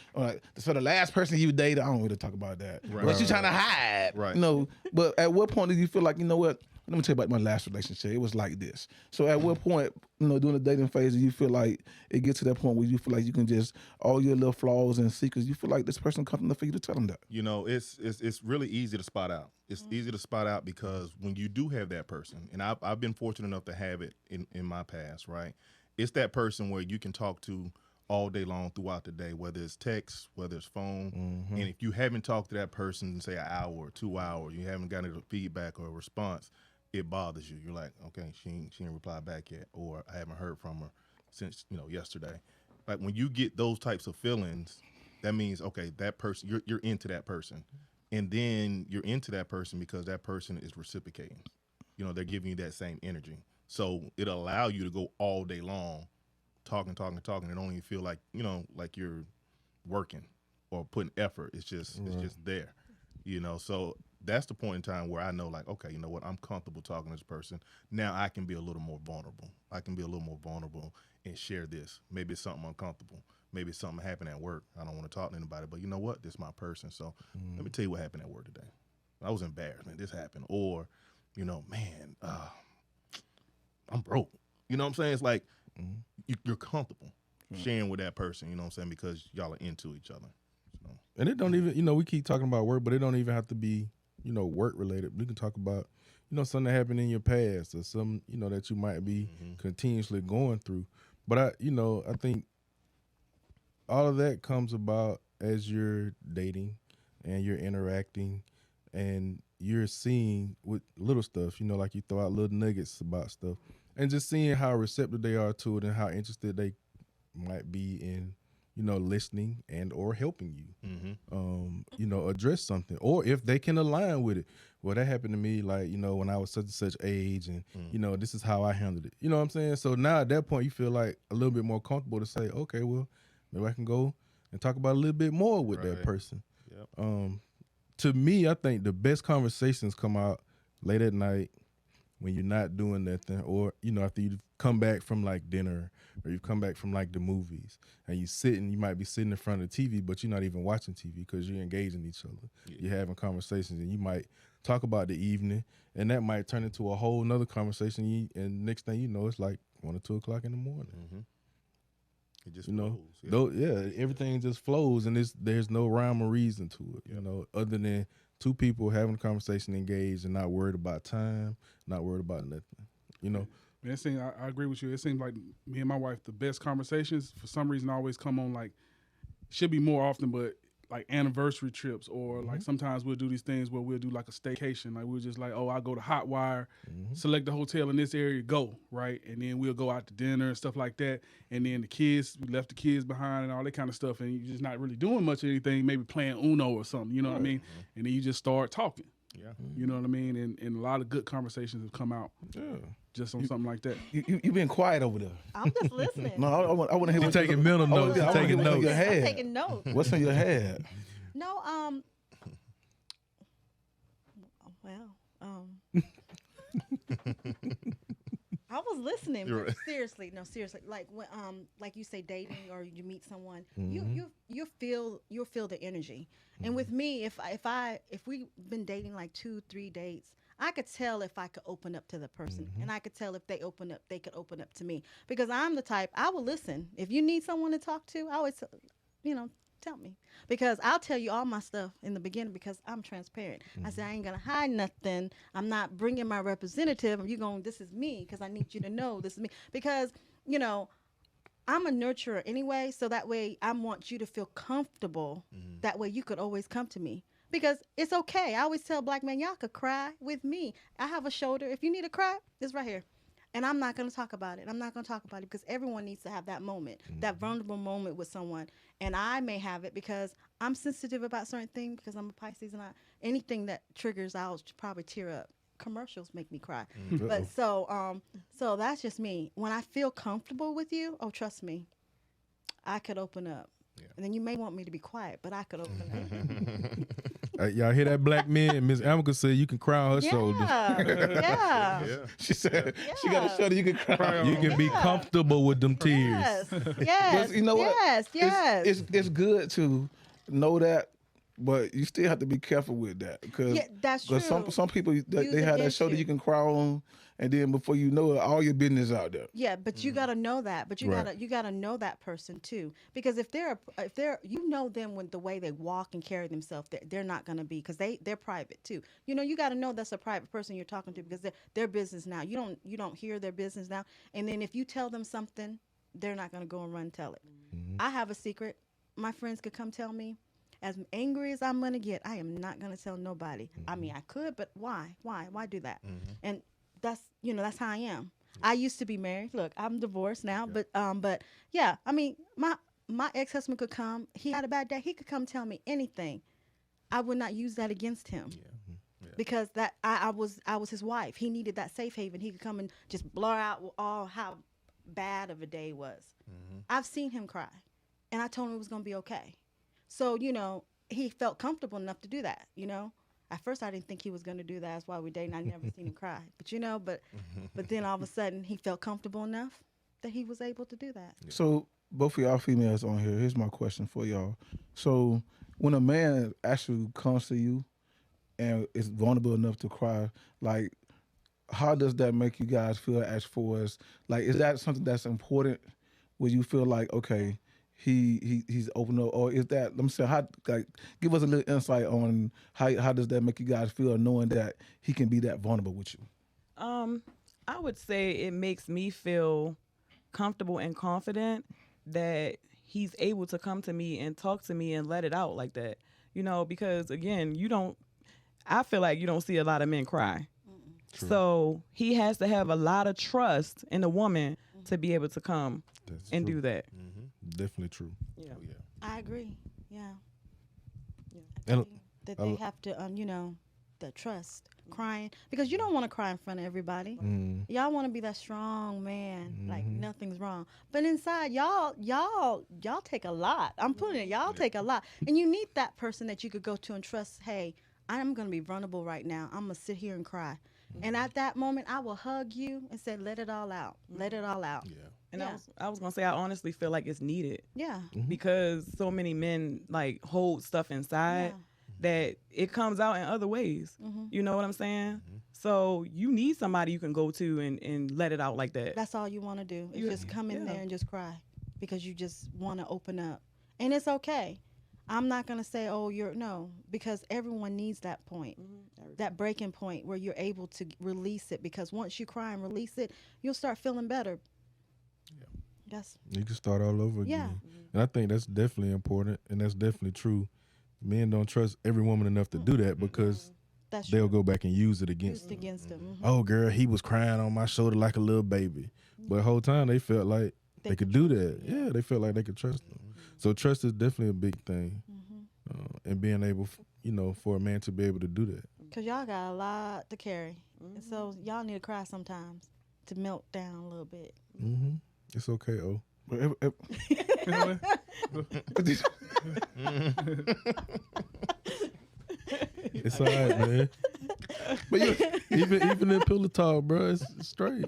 so the last person you dated, I don't really talk about that. Right. But you trying to hide, Right. You know. But at what point do you feel like, you know what? Let me tell you about my last relationship. It was like this. So at what point, you know, during the dating phase, do you feel like it gets to that point where you feel like you can just all your little flaws and secrets, you feel like this person comes enough for you to tell them that? You know, it's really easy to spot out. It's easy to spot out because when you do have that person, and I've been fortunate enough to have it in my past, right? It's that person where you can talk to all day long throughout the day, whether it's text, whether it's phone. And if you haven't talked to that person, say an hour or 2 hours, you haven't gotten a feedback or a response, it bothers you. You're like, okay, she ain't replied back yet, or I haven't heard from her since, you know, yesterday. Like when you get those types of feelings, that means, okay, that person, you're into that person. And then you're into that person because that person is reciprocating. You know, they're giving you that same energy. So it'll allow you to go all day long talking, and don't even feel like, you know, like you're working or putting effort. It's just there, you know. So that's the point in time where I know, like, okay, you know what, I'm comfortable talking to this person. Now I can be a little more vulnerable. I can be a little more vulnerable and share this. Maybe it's something uncomfortable. Maybe it's something happened at work. I don't want to talk to anybody, but you know what? This is my person. So let me tell you what happened at work today. I was embarrassed, man. This happened. Or, you know, man, I'm broke. You know what I'm saying? It's like you're comfortable sharing with that person, you know what I'm saying, because y'all are into each other. So. And it don't even, you know, we keep talking about work, but it don't even have to be, you know, work related. We can talk about, you know, something that happened in your past or some, you know, that you might be continuously going through. But I think all of that comes about as you're dating and you're interacting and you're seeing with little stuff, you know, like you throw out little nuggets about stuff and just seeing how receptive they are to it and how interested they might be in, you know, listening and or helping you, you know, address something, or if they can align with it. Well, that happened to me, like, you know, when I was such and such age, and you know, this is how I handled it. You know what I'm saying? So now at that point, you feel like a little bit more comfortable to say, okay, well, maybe I can go and talk about a little bit more with that person. Yep. To me, I think the best conversations come out late at night when you're not doing nothing, or, you know, after you come back from like dinner or you come back from like the movies and you might be sitting in front of the TV, but you're not even watching TV because you're engaging each other. Yeah. You're having conversations and you might talk about the evening and that might turn into a whole nother conversation. And next thing you know, it's like 1 or 2 o'clock in the morning. It just flows. Everything just flows and there's no rhyme or reason to it, you know, other than two people having a conversation, engaged, and not worried about time, not worried about nothing, you know. Man, I agree with you. It seems like me and my wife, the best conversations, for some reason, always come on, like, should be more often, but like anniversary trips, or like sometimes we'll do these things where we'll do like a staycation. Like we'll just like, oh, I'll go to Hotwire, select the hotel in this area, go, right? And then we'll go out to dinner and stuff like that. And then we left the kids behind and all that kind of stuff. And you're just not really doing much of anything, maybe playing Uno or something, you know what I mean? And then you just start talking. Yeah. You know what I mean? And a lot of good conversations have come out just on something like that. You been quiet over there. I'm just listening. No, I want to hear You're taking mental notes. I wanna Taking hear what's in notes. your head. I'm taking notes. What's in your head? No, I was listening, but seriously, like when, like you say, dating or you meet someone, you'll feel the energy. And with me, if we've been dating like 2-3 dates, I could tell if I could open up to the person, and I could tell if they could open up to me, because I'm the type, I will listen. If you need someone to talk to, I always, you know, tell me, because I'll tell you all my stuff in the beginning because I'm transparent. I say I ain't gonna hide nothing. I'm not bringing my representative. This is me, because I need you to know this is me, because, you know, I'm a nurturer anyway, so that way I want you to feel comfortable. That way you could always come to me, because it's okay. I always tell black men, y'all could cry with me. I have a shoulder. If you need to cry, it's right here. And I'm not going to talk about it. I'm not going to talk about it because everyone needs to have that moment, that vulnerable moment with someone. And I may have it because I'm sensitive about certain things, because I'm a Pisces, and anything that triggers, I'll probably tear up. Commercials make me cry. But so that's just me. When I feel comfortable with you, oh, trust me, I could open up. Yeah. And then you may want me to be quiet, but I could open up. Y'all hear that, black men? Miss Amica said you can cry on her shoulders. Yeah. She said she got a shoulder you can cry on. You can be comfortable with them tears. Yes. But you know what? Yes. It's good to know that, but you still have to be careful with that, because that's true. Some people they have that shoulder you can cry on, and then before you know it, all your business out there. Yeah, but you gotta know that. But you gotta know that person too, because if they're you know them when the way they walk and carry themselves, they're not gonna be, because they're private too. You know, you gotta know that's a private person you're talking to, because their business now. You don't hear their business now, and then if you tell them something, they're not gonna go and run and tell it. I have a secret. My friends could come tell me. As angry as I'm gonna get, I am not gonna tell nobody. I mean, I could, but why? Why do that? And that's how I am. I used to be married. Look, I'm divorced now, but yeah, I mean, my ex-husband could come. He had a bad day. He could come tell me anything. I would not use that against him. Because that I was his wife. He needed that safe haven. He could come and just blur out all how bad of a day it was. I've seen him cry, and I told him it was gonna be okay. So, you know, he felt comfortable enough to do that, you know. At first, I didn't think he was going to do that. That's why we dated. I never seen him cry. But then all of a sudden, he felt comfortable enough that he was able to do that. So both of y'all females on here, here's my question for y'all. So when a man actually comes to you and is vulnerable enough to cry, like, how does that make you guys feel as far as, like, is that something that's important where you feel like, okay, he's open up, or is that, let me say, how, like, give us a little insight on how does that make you guys feel knowing that he can be that vulnerable with you? I would say it makes me feel comfortable and confident that he's able to come to me and talk to me and let it out like that. You know, because again, I feel like you don't see a lot of men cry. True. So he has to have a lot of trust in a woman to be able to come and do that. Definitely true. Yeah. I agree. Yeah. And that they have to, the trust, crying, because you don't want to cry in front of everybody. Y'all want to be that strong man, like nothing's wrong. But inside, y'all take a lot. I'm putting it, y'all take a lot, and you need that person that you could go to and trust. Hey, I'm gonna be vulnerable right now. I'm gonna sit here and cry, and at that moment, I will hug you and say, "Let it all out. Let it all out." Yeah. And I was gonna say, I honestly feel like it's needed. Yeah. Because so many men like hold stuff inside that it comes out in other ways. You know what I'm saying? So you need somebody you can go to and let it out like that. That's all you want to do. Is just come in there and just cry because you just want to open up. And it's okay. I'm not going to say, because everyone needs that point, that breaking point where you're able to release it, because once you cry and release it, you'll start feeling better. You can start all over again. And I think that's definitely important, and that's definitely true. Men don't trust every woman enough to do that because they'll go back and use it against them. Oh, girl, he was crying on my shoulder like a little baby. But the whole time they felt like they could do that. Yeah, they felt like they could trust them. So trust is definitely a big thing. And being able, for a man to be able to do that. Because y'all got a lot to carry. And so y'all need to cry sometimes to melt down a little bit. It's okay, It's all right, man. But even in pillow talk, bro, it's straight.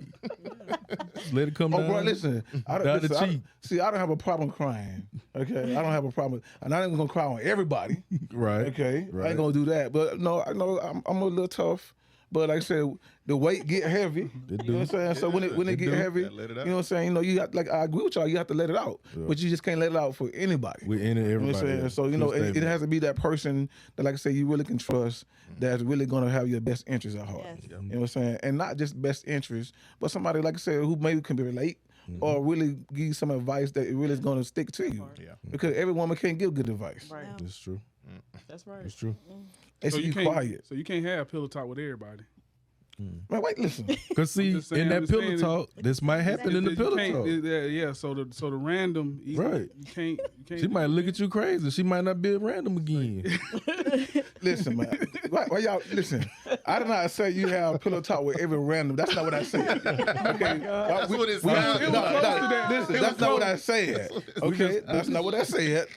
Just let it come down. Bro, listen. I don't have a problem crying. Okay, I don't have a problem. And I ain't gonna cry on everybody. Right. Okay, right. I ain't gonna do that. But no, I know I'm a little tough. But like I said, the weight get heavy. You know what I'm saying? So when it get heavy, you know what I'm saying? You got, like, I agree with y'all. You have to let it out, but you just can't let it out for anybody. We're in it, everybody. You know what I'm saying? So it has to be that person that, like I say, you really can trust. That's really gonna have your best interest at heart. You know what I'm saying? And not just best interest, but somebody, like I said, who maybe can relate. Or really give you some advice that it really is going to stick to you. Because every woman can't give good advice. Right. That's true. That's right. It's true. They So say you quiet. So you can't have pillow talk with everybody. Man, wait, listen. Because see, in that pillow talk, this might happen in the pillow talk. Yeah. So the random, right? You can't. She might look at you crazy. She might not be a random again. Listen, man. Why y'all listen? I did not say you have pillow talk with every random. That's not what I said. Okay, that's what it sounds like. Listen, that's not what I said. Okay, that's not what I said.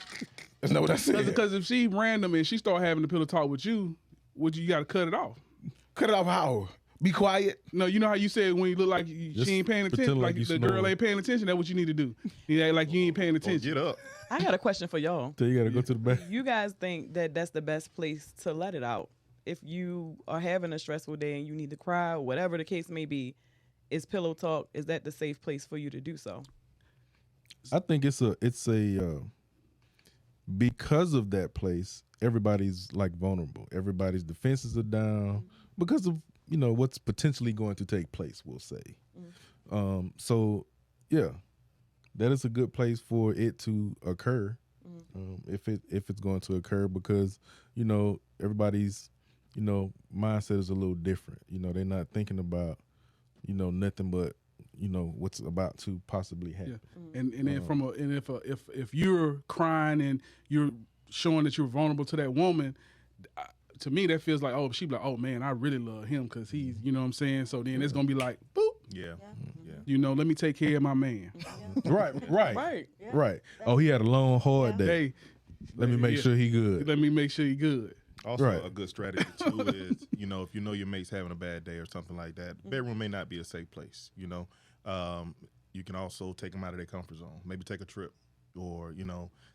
That's not what I said. Because if she random and she start having the pillow talk with you, you got to cut it off. Cut it off how? Be quiet. No, you know how you said when you look like she ain't paying attention, like the girl ain't paying attention. That's what you need to do. You act like you ain't paying attention. Get up. I got a question for y'all. So you got to go to the back. You guys think that that's the best place to let it out? If you are having a stressful day and you need to cry, or whatever the case may be, is pillow talk, is that the safe place for you to do so? I think it's a because of that place, everybody's like vulnerable. Everybody's defenses are down because of what's potentially going to take place, we'll say. So yeah, that is a good place for it to occur. If it's going to occur, because everybody's mindset is a little different. They're not thinking about nothing but what's about to possibly happen. Yeah. And then if you're crying and you're showing that you're vulnerable to that woman, to me that feels like, she'd be like, oh man, I really love him because he's, you know what I'm saying? So then it's gonna be like, boop. Yeah. Let me take care of my man. Right. Oh, he had a long, hard day. Let me make sure he good. Let me make sure he good. Also, Right. a good strategy too is, if you know your mate's having a bad day or something like that, bedroom may not be a safe place. You can also take them out of their comfort zone. Maybe take a trip, or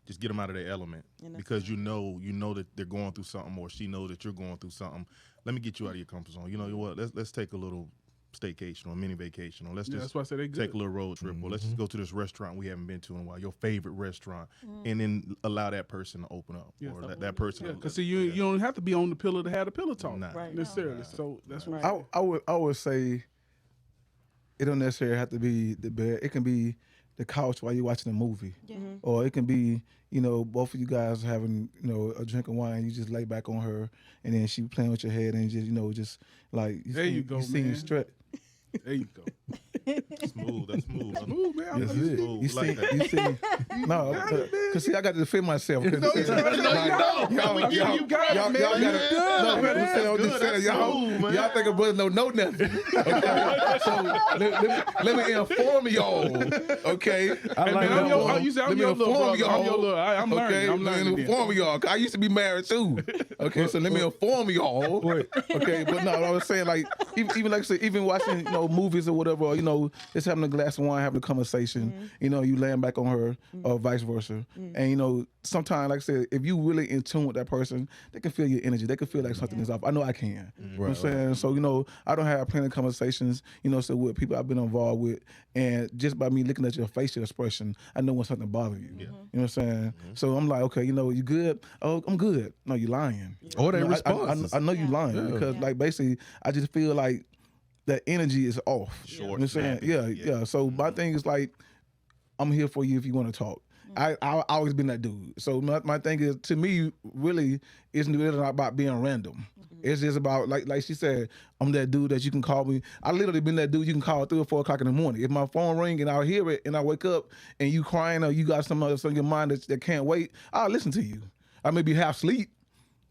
just get them out of their element, because you know that they're going through something, or she knows that you're going through something. Let me get you out of your comfort zone. You know what? Let's take a little staycation or mini vacation, or let's just that's why I said they good. take a little road trip, or let's just go to this restaurant we haven't been to in a while, your favorite restaurant, and then allow that person to open up, or that person. Yeah, because you don't have to be on the pillow to have the pillow talk Nah. Right. necessarily. So that's what I would say it don't necessarily have to be the bed. It can be the couch while you're watching a movie, or it can be both of you guys having a drink of wine. You just lay back on her, and then she playing with your head, and just like you go, seeing man. straight. There you go. Smooth, that's smooth. Ooh, man, That's I'm it. Smooth, You see, like that. you see, no, because see, I got to defend myself. Y'all you got it, man. Y'all think a brother don't know nothing. Okay? So let me inform y'all. Okay, Hey, man, I'm your little brother. I'm your little. I'm learning. Okay, I'm let learning. me inform y'all. 'Cause I used to be married too. Okay, so let me inform y'all. Okay, but no, I was saying like even like I said, even watching movies or whatever, or just having a glass of wine, having a conversation. You laying back on her, or vice versa. And sometimes, like I said, if you really in tune with that person, they can feel your energy. They can feel like something is off. I know I can. You know what I'm saying? So I don't have plenty of conversations. So with people I've been involved with, and just by me looking at your facial expression, I know when something bothers you. You know what I'm saying? So I'm like, okay, you good? Oh, I'm good. No, you lying. Or they I responses. know you lying because like basically I just feel like that energy is off. Short, You know what I'm saying? snappy. Yeah. So my thing is like, I'm here for you if you want to talk. I always been that dude. So my thing is, to me, really, it's really not about being random. It's just about like she said, I'm that dude that you can call me. I literally been that dude you can call at 3 or 4 o'clock in the morning. If my phone ring and I hear it and I wake up and you crying or you got something else on your mind that can't wait, I'll listen to you. I may be half asleep,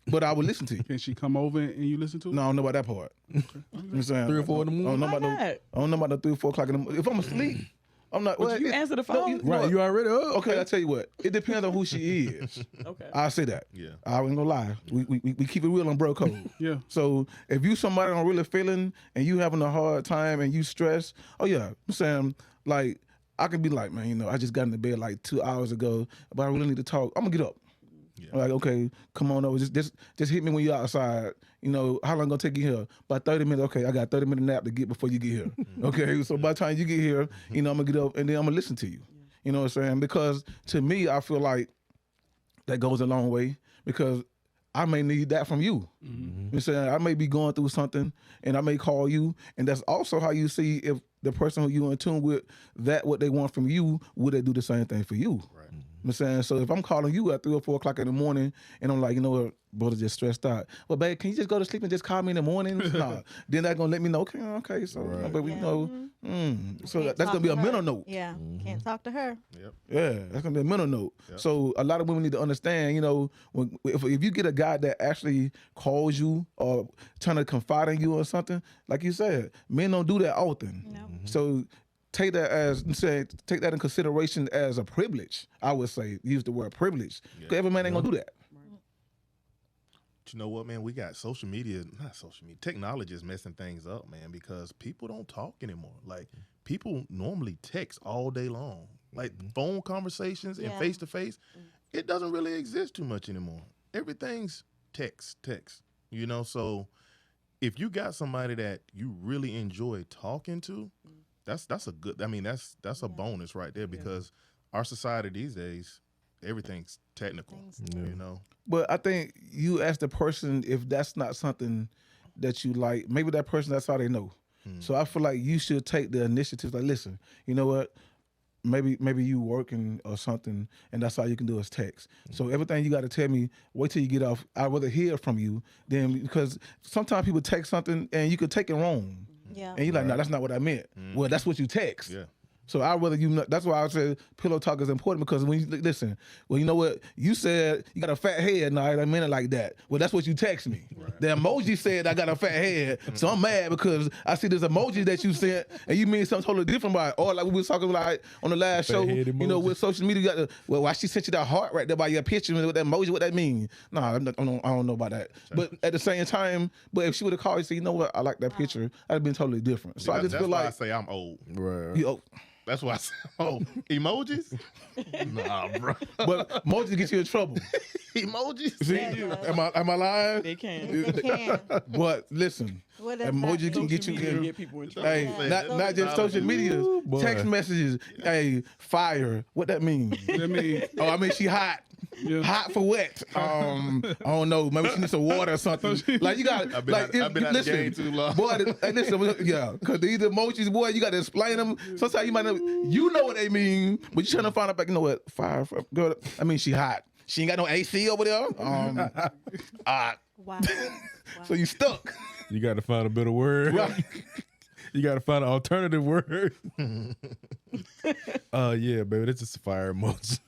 but I will listen to you. Can she come over and you listen to it? No, I don't know about that part. You know what I'm saying? 3 or 4 in the morning? I don't know Why about not? I don't know about no 3 or 4 o'clock in the morning. If I'm asleep, I'm not. But you answer the phone. Right, you already up. Okay, I tell you what. It depends on who she is. Okay. I'll say that. Yeah. I ain't gonna lie. We keep it real on bro code. Yeah. So if you somebody I'm really feeling and you having a hard time and you stressed, oh yeah, I'm saying like I can be like, man, I just got in the bed like 2 hours ago, but I really need to talk. I'm gonna get up. Yeah. Like, okay, come on over. Just hit me when you're outside. How long gonna take you here? About 30 minutes. Okay, I got a 30-minute nap to get before you get here. Okay, so by the time you get here, I'm gonna get up and then I'm gonna listen to you. You know what I'm saying? Because to me, I feel like that goes a long way because I may need that from you. You know what I'm saying? I may be going through something and I may call you, and that's also how you see if the person who you in tune with, that what they want from you, would they do the same thing for you? Right. You know what I'm saying? So if I'm calling you at 3 or 4 o'clock in the morning and I'm like, what, brother just stressed out. Well, babe, can you just go to sleep and just call me in the morning? Nah. Then that's gonna let me know, okay, so but we so Can't that's gonna talk be to a her. mental note. Yeah, can't talk to her. Yeah, that's gonna be a mental note. So a lot of women need to understand, if you get a guy that actually calls you or trying to confide in you or something, like you said, men don't do that often. No. So take that in consideration as a privilege. I would say use the word privilege. 'Cause every man ain't gonna do that. But you know what, man? We got not social media. Technology is messing things up, man, because people don't talk anymore. Like, people normally text all day long. Like, phone conversations and Yeah. face-to-face, it doesn't really exist too much anymore. Everything's text. So if you got somebody that you really enjoy talking to, that's a good, that's a bonus right there, because our society these days, everything's technical, But I think you ask the person if that's not something that you like. Maybe that person, that's all they know. So I feel like you should take the initiative. Like, listen, you know what? Maybe you working or something, and that's all you can do is text. So everything you got to tell me, wait till you get off. I'd rather hear from you than, because sometimes people text something and you could take it wrong. Yeah. And you're like, no, that's not what I meant. Well, that's what you text. Yeah. So I rather that's why I said pillow talk is important, because when you listen, well, you know what? You said you got a fat head, no, I didn't mean it like that. Well, that's what you text me. Right. The emoji said I got a fat head, so I'm mad because I see this emoji that you sent and you mean something totally different about it. Or like we was talking like on the last show, you know, with social media, you got why she sent you that heart right there by your picture with that emoji, what that mean? Nah, I don't know about that. But at the same time, but if she would have called and said, you know what, I like that picture, I'd have been totally different. So I just feel like I say I'm old. Right. You know, That's why I say, emojis? Nah, bro. but emojis get you in trouble. Emojis? See, am I lying? They can. They can. But listen, What does emoji that can mean? get you in. Get people in trouble. Hey, not just social media, text messages. Hey, fire. What that mean? I mean, Oh, I mean she hot. Yeah. Hot for wet. I don't know. Maybe she needs some water or something. Like you got. I've been out the game too long. Boy, listen. Yeah, because these emojis, boy, you got to explain them. Sometimes you might not. You know what they mean, but you trying to find out. Like, you know what? Fire, girl. I mean, she hot. She ain't got no AC over there. Wow. So you stuck. You got to find a better word. Right. You got to find an alternative word. Yeah, baby, that's just a fire emoji.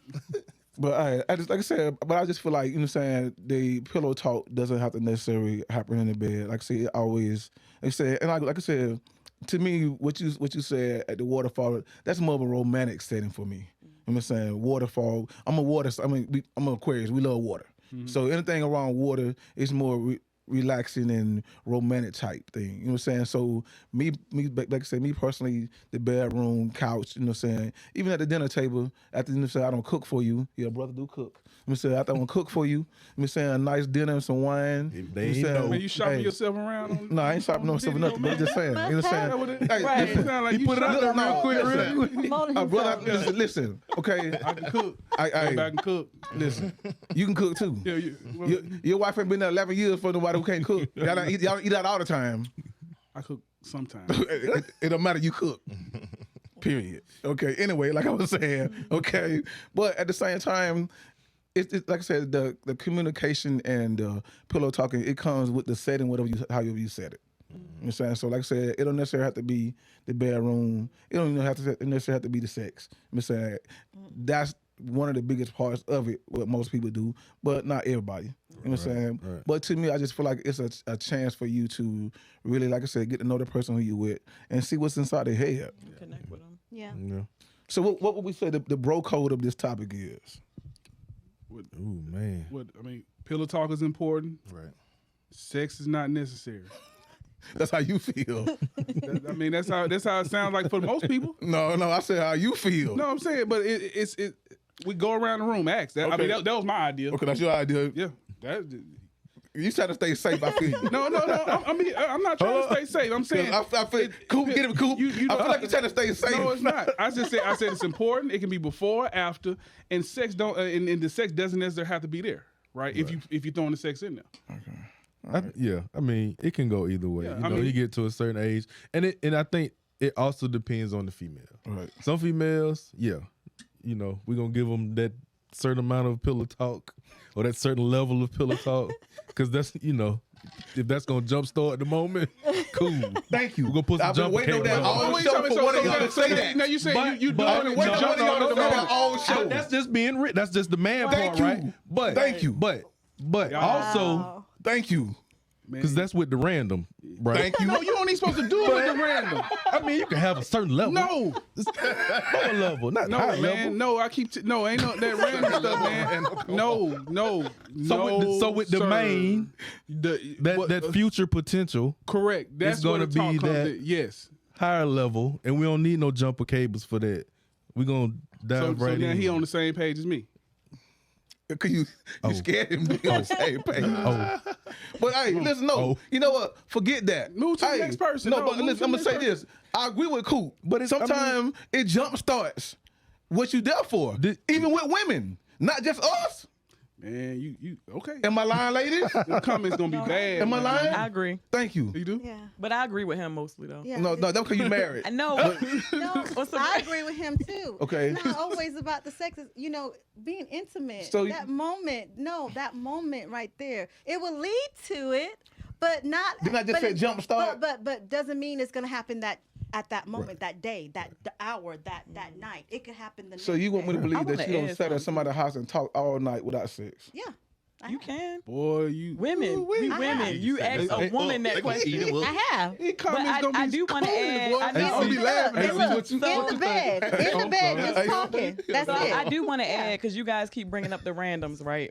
But I just like I said, but I just feel like, you know what I'm saying, the pillow talk doesn't have to necessarily happen in the bed. Like I say, it always, like I said, and like I said, to me, what you said at the waterfall, that's more of a romantic setting for me. You know what I'm saying? Waterfall. I'm an Aquarius. We love water. Mm-hmm. So anything around water is more relaxing and romantic type thing. You know what I'm saying? So me, like I said, me personally, the bedroom, couch, you know what I'm saying? Even at the dinner table, after you know what I'm saying, I don't cook for you. Your brother do cook. You know what I'm saying? After I want to cook for you, you know what I'm saying, a nice dinner and some wine. They you know what I'm saying? man, you shopping yourself around? No, I ain't shopping myself nothing. But I'm just saying. You know what I'm saying? Hey, Right. listen, Sound like you put it out there real quick, real quick. Promoting Brother, himself. listen, okay? I can cook. I Go back and cook. listen, you can cook too. Yeah, Your wife ain't been there 11 years for nobody who can't cook. Y'all don't eat out all the time. I cook sometimes. It don't matter, you cook. Period. Okay, anyway, like I was saying, okay. But at the same time, it's like I said, the communication and pillow talking, it comes with the setting, however you said it. You know what I'm saying? So like I said, it don't necessarily have to be the bedroom. It don't even necessarily have to be the sex. You know what I'm saying? That's one of the biggest parts of it, what most people do, but not everybody. You know what I'm saying? Right. But to me, I just feel like it's a chance for you to really, like I said, get to know the person who you with and see what's inside their head. Connect with them. Yeah. Yeah. So what would we say the bro code of this topic is? Ooh, man. Pillow talk is important. Right. Sex is not necessary. That's how you feel. That's how it sounds like for most people. No, I said how you feel. No, I'm saying, but it's we go around the room, ask that. Okay. That was my idea. Okay, that's your idea. Yeah, that. You trying to stay safe, I feel you. No. I'm not trying to stay safe. I'm saying I feel Coop, get him, Coop. You I feel like you're trying to stay safe. No, it's not. I said it's important. It can be before, after, and sex don't. And the sex doesn't necessarily have to be there, right? If you throwing the sex in there. Okay. Yeah, I mean, it can go either way. Yeah, you get to a certain age, and I think it also depends on the female. Right. Some females, yeah, we're gonna give them that certain amount of pillow talk or that certain level of pillow talk, because that's if that's gonna jumpstart the moment, cool. Thank you. We're gonna put some I've been jump waiting on that cables all show for one of y'all to say that. Now you saying you doing I've it been with waiting on one of y'all to say that all show. That's just being rich. That's just the man Thank part, you. right? But Thank you. But also, Wow. Thank you. because that's with the random, right? Thank you. No, you only supposed to do it with the random. I mean, you can have a certain level. No, Lower level, not no, high man. level. No, I keep ain't no that random stuff, man. No. So with the sir. main, What- that future potential correct. That's it's gonna where the talk be comes that- in. Yes. higher level, and we don't need no jumper cables for that. We're gonna dive So right now in. he on the same page as me. Cause you scared him to be on the same page. Oh, But hey, listen, no. Oh. You know what? Forget that. Move to the Hey, next person. No, No, but move listen, to I'm the gonna say next this. I agree with Coop, But it's- sometimes it jump starts what you there for. Even with women, not just us. Man, you okay? Am I lying, ladies? The comments gonna be bad. Am I man. lying? I agree, Thank you. You do? Yeah. but I agree with him mostly though. Yeah. No, that's because you married. I know. No, What's the- I agree with him too. Okay. It's not always about the sex. It's, being intimate. So that moment right there, it will lead to it, but not. Didn't I just but say it- jump start? But doesn't mean it's gonna happen that at that moment, that day, that the hour, that night. It could happen the next So you want me to day. believe that wanna you don't add sit at something. somebody's house and talk all night without sex? Yeah. I You have. can. Boy, you Women, we I women. have. You ask a woman that question. I have. He But comments gonna I be do want to corny, add. boy. I He know. gonna be laughing Hey, at look, what you in the bed, just talking. That's So it. I do want to add, because you guys keep bringing up the randoms, right?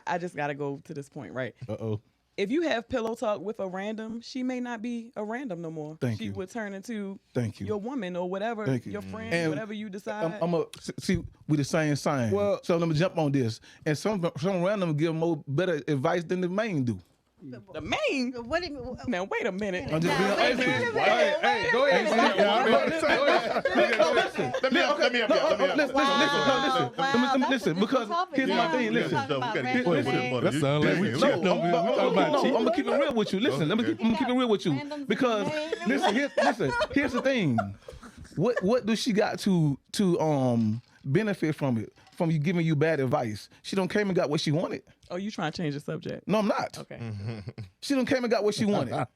I just got to go to this point, right? Uh-oh. If you have pillow talk with a random, she may not be a random no more. Thank she you. would turn into Thank you. your woman or whatever, Thank you. your friend, And whatever you decide. I'm a see we the same sign. Well- so let me jump on this. And some random give more better advice than the main do. the main. What do you, Now wait a minute. I'm just being Wait a honest. minute. Hey, go ahead. Let me help you out. Listen, because here's my thing. Listen, That sound like we I'm gonna keep it real with you. Listen, I'm gonna keep it real with you because listen, here's the thing. What does she got to benefit from it? From you giving you bad advice? She don't came and got what she wanted. Oh, you trying to change the subject? No, I'm not. Okay. She done came and got what she wanted.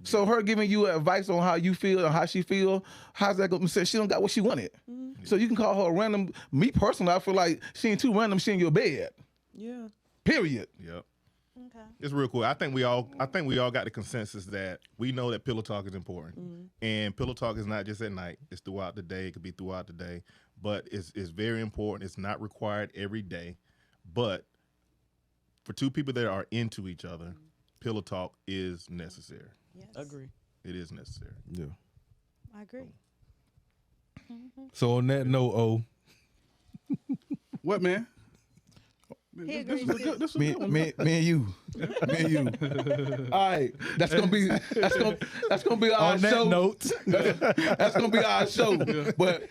So her giving you advice on how you feel or how she feel, how's that going to say she don't got what she wanted? So you can call her a random. Me personally, I feel like she ain't too random. She in your bed. Yeah. Period. Yep. Okay. It's real cool. I think we all got the consensus that we know that pillow talk is important. And pillow talk is not just at night. It's throughout the day. It could be throughout the day. But it's very important. It's not required every day. But for two people that are into each other, pillow talk is necessary. Yes. Agree. It is necessary. Yeah. I agree. So on that note, What, man? He This agrees is a too. good. This is a Me good one. and you. All right, that's gonna be our on that show. note, That's gonna be our show. But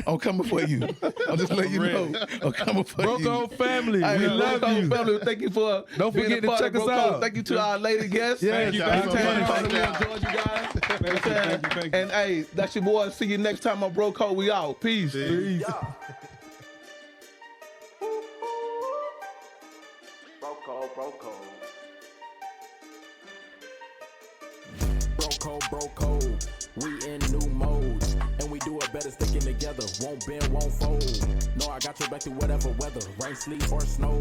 I'm coming for you. I'm just letting you know. I'm coming for you. Broco family, Hey, we love Broco you. family, thank you for Don't being forget a to part check of us Broco. out. Thank you to our lady guests. Yeah, Thank you, Thank thank you, you. thank you. We enjoyed you guys. Thank you. And hey, that's your boy. See you next time on Broco. We out. Peace. Peace. Broco. Broco, we in new modes, and we do it better sticking together. Won't bend, won't fold. No, I got your back through whatever weather, rain, sleet, or snow.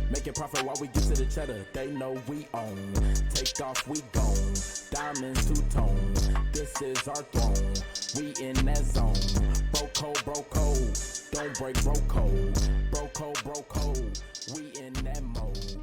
Making profit while we get to the cheddar. They know we own. Take off, we gone. Diamonds two-tone. This is our throne. We in that zone. Broco. Don't break Broco. Broco. We in that mode.